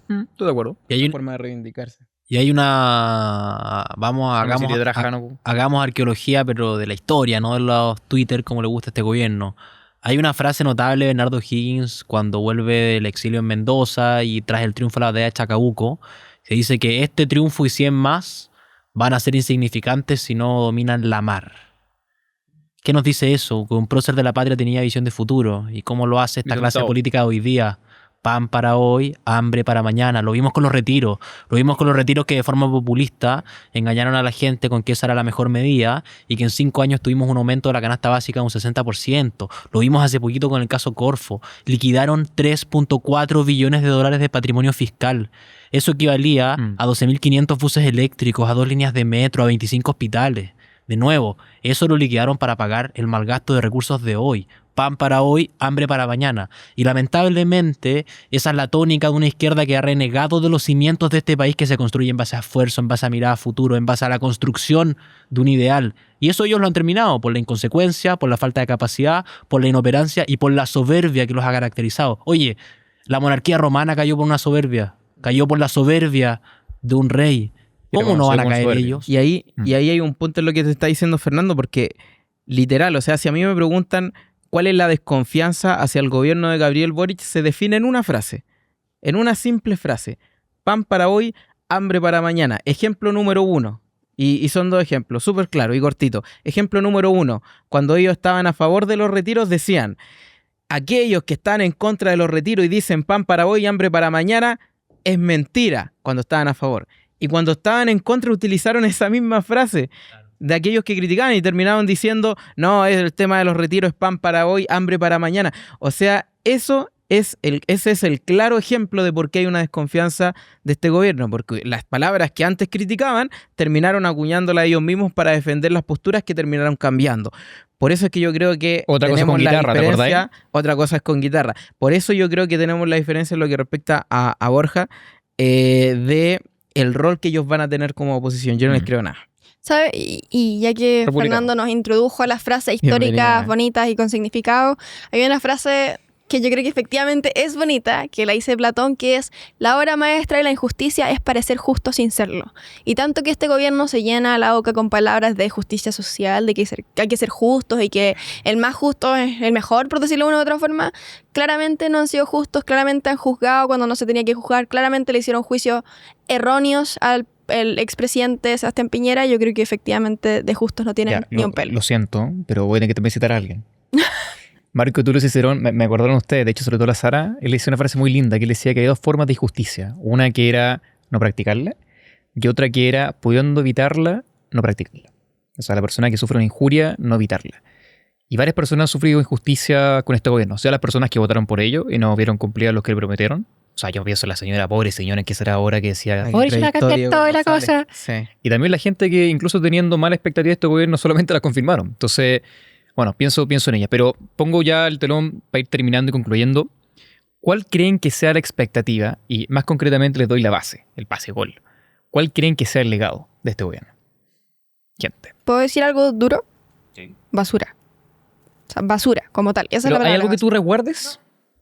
Estoy de acuerdo. Y hay una forma de reivindicarse. Y hay hagamos arqueología, pero de la historia, no de los Twitter como le gusta a este gobierno. Hay una frase notable de Bernardo Higgins cuando vuelve del exilio en Mendoza y tras el triunfo de la batalla de Chacabuco. Se dice que este triunfo y 100 más van a ser insignificantes si no dominan la mar. ¿Qué nos dice eso? Que un prócer de la patria tenía visión de futuro. ¿Y cómo lo hace esta clase política hoy día? Pan para hoy, hambre para mañana. Lo vimos con los retiros. Lo vimos con los retiros que de forma populista engañaron a la gente con que esa era la mejor medida y que en 5 años tuvimos un aumento de la canasta básica de un 60%. Lo vimos hace poquito con el caso Corfo. Liquidaron $3.4 billones de patrimonio fiscal. Eso equivalía a 12.500 buses eléctricos, a 2 líneas de metro, a 25 hospitales. De nuevo, eso lo liquidaron para pagar el malgasto de recursos de hoy. Pan para hoy, hambre para mañana. Y lamentablemente esa es la tónica de una izquierda que ha renegado de los cimientos de este país que se construye en base a esfuerzo, en base a mirada a futuro, en base a la construcción de un ideal. Y eso ellos lo han terminado por la inconsecuencia, por la falta de capacidad, por la inoperancia y por la soberbia que los ha caracterizado. Oye, la monarquía romana cayó por una soberbia, cayó por la soberbia de un rey. ¿Cómo no van a caer ellos? Y ahí hay un punto en lo que te está diciendo Fernando, porque literal, o sea, si a mí me preguntan cuál es la desconfianza hacia el gobierno de Gabriel Boric, se define en una frase, en una simple frase. Pan para hoy, hambre para mañana. Ejemplo número 1. Y son 2 ejemplos, súper claro y cortito. Ejemplo número 1. Cuando ellos estaban a favor de los retiros decían, aquellos que están en contra de los retiros y dicen pan para hoy y hambre para mañana, es mentira cuando estaban a favor. Y cuando estaban en contra utilizaron esa misma frase de aquellos que criticaban y terminaban diciendo, no, el tema de los retiros es pan para hoy, hambre para mañana. O sea, ese es el claro ejemplo de por qué hay una desconfianza de este gobierno, porque las palabras que antes criticaban terminaron acuñándolas ellos mismos para defender las posturas que terminaron cambiando. Por eso es que yo creo que otra cosa con guitarra, ¿te acordáis? Otra cosa es con guitarra. Por eso yo creo que tenemos la diferencia en lo que respecta a Borja de el rol que ellos van a tener como oposición. Yo no les creo nada. ¿Sabe? Y ya que Fernando nos introdujo a las frases históricas bonitas y con significado, hay una frase que yo creo que efectivamente es bonita, que la dice Platón, que es: la obra maestra de la injusticia es parecer justo sin serlo. Y tanto que este gobierno se llena la boca con palabras de justicia social, de que hay que ser justos y que el más justo es el mejor, por decirlo de una u otra forma, claramente no han sido justos, claramente han juzgado cuando no se tenía que juzgar, claramente le hicieron juicios erróneos al expresidente Sebastián Piñera. Yo creo que efectivamente de justos no tienen ni un pelo. Lo siento, pero voy a tener que también citar a alguien. Marco Tulio Cicerón, me acordaron ustedes, de hecho sobre todo la Sara, él hizo una frase muy linda que él decía que hay 2 formas de injusticia. Una que era no practicarla y otra que era, pudiendo evitarla, no practicarla. O sea, la persona que sufre una injuria, no evitarla. Y varias personas han sufrido injusticia con este gobierno. O sea, las personas que votaron por ello y no vieron cumplir lo que le prometieron. O sea, yo pienso en la señora, pobre señora, que será ahora que decía... Pobre señora, que toda la cosa. Sí. Y también la gente que incluso teniendo mala expectativa de este gobierno solamente la confirmaron. Entonces... Bueno, pienso en ella, pero pongo ya el telón para ir terminando y concluyendo. ¿Cuál creen que sea la expectativa? Y más concretamente les doy la base, el pase-gol. ¿Cuál creen que sea el legado de este gobierno? Gente. ¿Puedo decir algo duro? Sí. Basura. O sea, basura, como tal. Esa es la ¿Hay algo que tú recuerdes?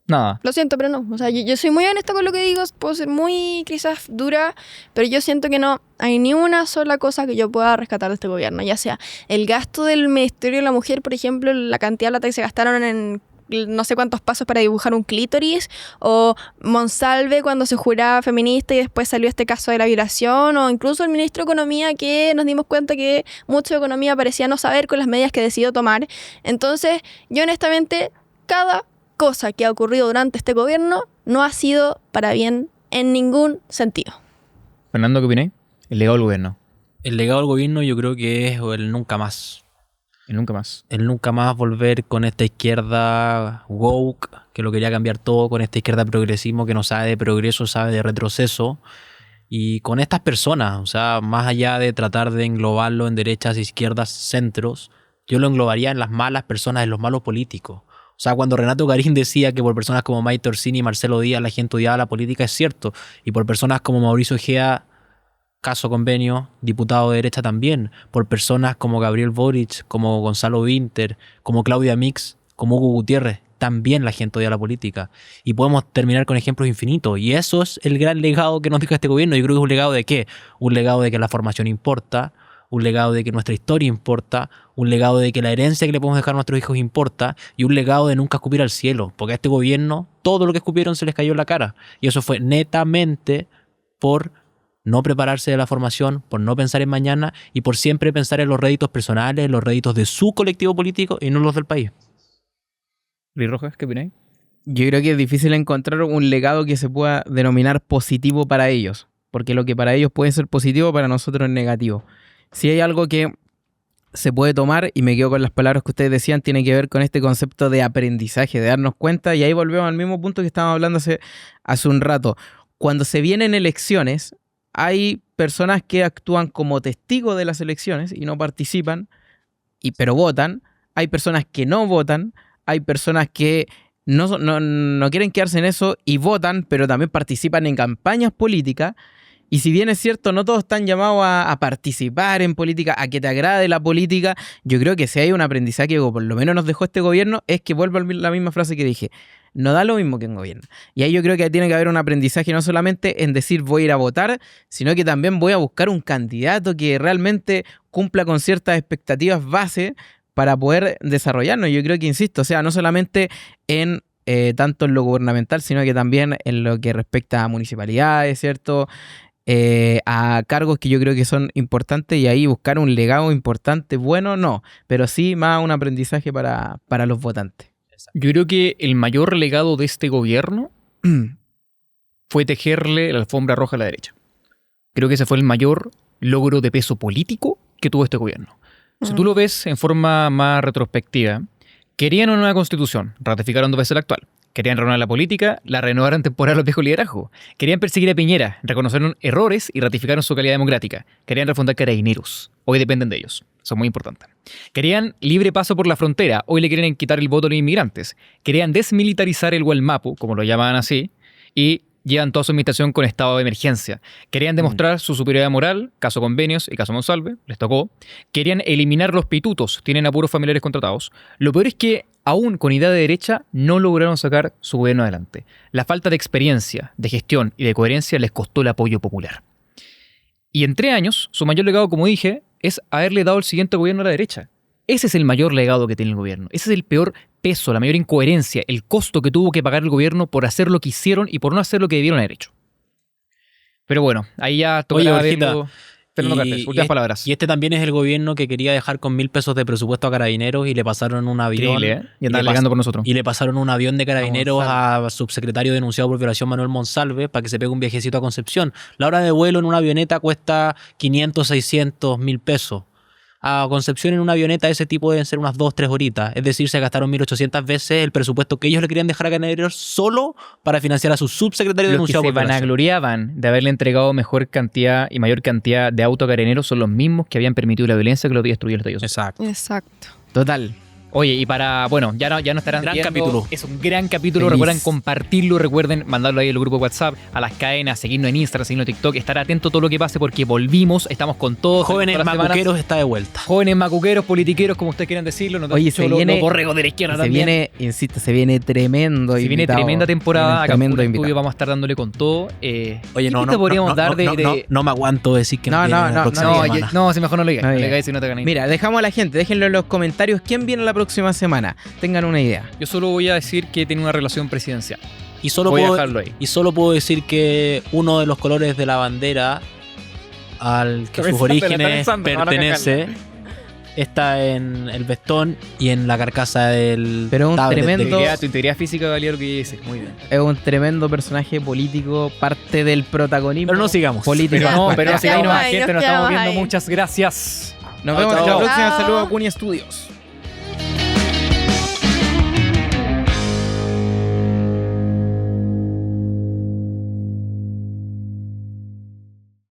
Nada. Lo siento, pero no. O sea, yo soy muy honesta con lo que digo. Puedo ser muy quizás dura, pero yo siento que no hay ni una sola cosa que yo pueda rescatar de este gobierno. Ya sea el gasto del Ministerio de la Mujer, por ejemplo, la cantidad de plata que se gastaron en no sé cuántos pasos para dibujar un clítoris, o Monsalve cuando se juraba feminista y después salió este caso de la violación, o incluso el ministro de Economía, que nos dimos cuenta que mucho de Economía parecía no saber con las medidas que decidió tomar. Entonces, yo honestamente, cada cosa que ha ocurrido durante este gobierno no ha sido para bien en ningún sentido. Fernando, ¿qué opináis? El legado del gobierno. El legado del gobierno yo creo que es el nunca más. El nunca más. El nunca más volver con esta izquierda woke, que lo quería cambiar todo, con esta izquierda progresismo que no sabe de progreso, sabe de retroceso. Y con estas personas, o sea, más allá de tratar de englobarlo en derechas, izquierdas, centros, yo lo englobaría en las malas personas, en los malos políticos. O sea, cuando Renato Garín decía que por personas como Maite Orsini y Marcelo Díaz la gente odiaba la política, es cierto. Y por personas como Mauricio Ojea, caso convenio, diputado de derecha también. Por personas como Gabriel Boric, como Gonzalo Winter, como Claudia Mix, como Hugo Gutiérrez, también la gente odia la política. Y podemos terminar con ejemplos infinitos. Y eso es el gran legado que nos deja este gobierno. Yo creo que es un legado de ¿qué? Un legado de que la formación importa, un legado de que nuestra historia importa, un legado de que la herencia que le podemos dejar a nuestros hijos importa, y un legado de nunca escupir al cielo, porque a este gobierno todo lo que escupieron se les cayó en la cara, y eso fue netamente por no prepararse de la formación, por no pensar en mañana y por siempre pensar en los réditos personales, en los réditos de su colectivo político y no los del país. Luis Rojas, ¿qué opináis? Yo creo que es difícil encontrar un legado que se pueda denominar positivo para ellos, porque lo que para ellos puede ser positivo, para nosotros es negativo. Si hay algo que se puede tomar, y me quedo con las palabras que ustedes decían, tiene que ver con este concepto de aprendizaje, de darnos cuenta, y ahí volvemos al mismo punto que estábamos hablando hace un rato. Cuando se vienen elecciones, hay personas que actúan como testigos de las elecciones y no participan, pero votan. Hay personas que no votan, hay personas que no quieren quedarse en eso y votan, pero también participan en campañas políticas. Y si bien es cierto, no todos están llamados a participar en política, a que te agrade la política, yo creo que si hay un aprendizaje que por lo menos nos dejó este gobierno, es que vuelvo a la misma frase que dije, no da lo mismo que un gobierno. Y ahí yo creo que tiene que haber un aprendizaje no solamente en decir voy a ir a votar, sino que también voy a buscar un candidato que realmente cumpla con ciertas expectativas base para poder desarrollarnos. Yo creo que, insisto, o sea, no solamente en tanto en lo gubernamental, sino que también en lo que respecta a municipalidades, ¿cierto? a cargos que yo creo que son importantes y ahí buscar un legado importante, bueno, no, pero sí más un aprendizaje para los votantes. Yo creo que el mayor legado de este gobierno fue tejerle la alfombra roja a la derecha. Creo que ese fue el mayor logro de peso político que tuvo este gobierno. Si tú lo ves en forma más retrospectiva, querían una nueva constitución, ratificaron 2 veces la actual. Querían renovar la política, la renovaron temporal los viejos liderazgos. Querían perseguir a Piñera, reconocieron errores y ratificaron su calidad democrática. Querían refundar Carabineros, hoy dependen de ellos. Son muy importantes. Querían libre paso por la frontera, hoy le quieren quitar el voto a los inmigrantes. Querían desmilitarizar el Gualmapu, como lo llamaban así, y llevan toda su administración con estado de emergencia. Querían demostrar su superioridad moral, caso Convenios y caso Monsalve, les tocó. Querían eliminar los pitutos, tienen a puros familiares contratados. Lo peor es que, aún con idea de derecha, no lograron sacar su gobierno adelante. La falta de experiencia, de gestión y de coherencia les costó el apoyo popular. Y en 3 años, su mayor legado, como dije, es haberle dado el siguiente gobierno a la derecha. Ese es el mayor legado que tiene el gobierno. Ese es el peor peso, la mayor incoherencia, el costo que tuvo que pagar el gobierno por hacer lo que hicieron y por no hacer lo que debieron haber hecho. Pero bueno, ahí ya tocará verlo. Fernando Cartes, últimas palabras. Y este también es el gobierno que quería dejar con 1.000 pesos de presupuesto a Carabineros y le pasaron un avión. Increíble, ¿eh? Y andan alegando por nosotros. Y le pasaron un avión de Carabineros a subsecretario denunciado por violación Manuel Monsalve para que se pegue un viajecito a Concepción. La hora de vuelo en una avioneta cuesta 500, 600 mil pesos. A Concepción en una avioneta de ese tipo deben ser unas 2-3 horitas. Es decir, se gastaron 1.800 veces el presupuesto que ellos le querían dejar a Carabineros solo para financiar a su subsecretario denunciado por violación. Los que se vanagloriaban de haberle entregado mayor cantidad de autos a Carabineros son los mismos que habían permitido la violencia que lo había destruido el estallido social. Exacto. Total. Oye, y ya no estarán gran viendo. Capítulo. Es un gran capítulo. Feliz. Recuerden compartirlo, recuerden mandarlo ahí al grupo de WhatsApp, a las cadenas, seguirnos en Instagram, seguirnos en TikTok, estar atento a todo lo que pase porque volvimos, estamos con todos. Jóvenes macuqueros está de vuelta. Jóvenes macuqueros, politiqueros, como ustedes quieran decirlo. Oye, se viene los borregos de la izquierda también. Se viene tremendo. Se viene tremenda temporada. Acá en Puro Estudio vamos a estar dándole con todo. Oye, no me aguanto decir que no, si mejor no lo digas. Si no te ganas. Mira, dejamos a la gente, déjenlo en los comentarios quién viene la próxima semana. Tengan una idea. Yo solo voy a decir que tiene una relación presidencial. Y solo puedo decir que uno de los colores de la bandera al que sus orígenes pertenece está en el vestón y en la carcasa del Pero un tremendo tu integridad física valía lo que dices. Muy bien. Es un tremendo personaje político, parte del protagonismo. Pero no sigamos. Político. Pero si hay más gente, nos estamos viendo. Muchas gracias. Nos vemos en la próxima. Saludos a Cuni Studios.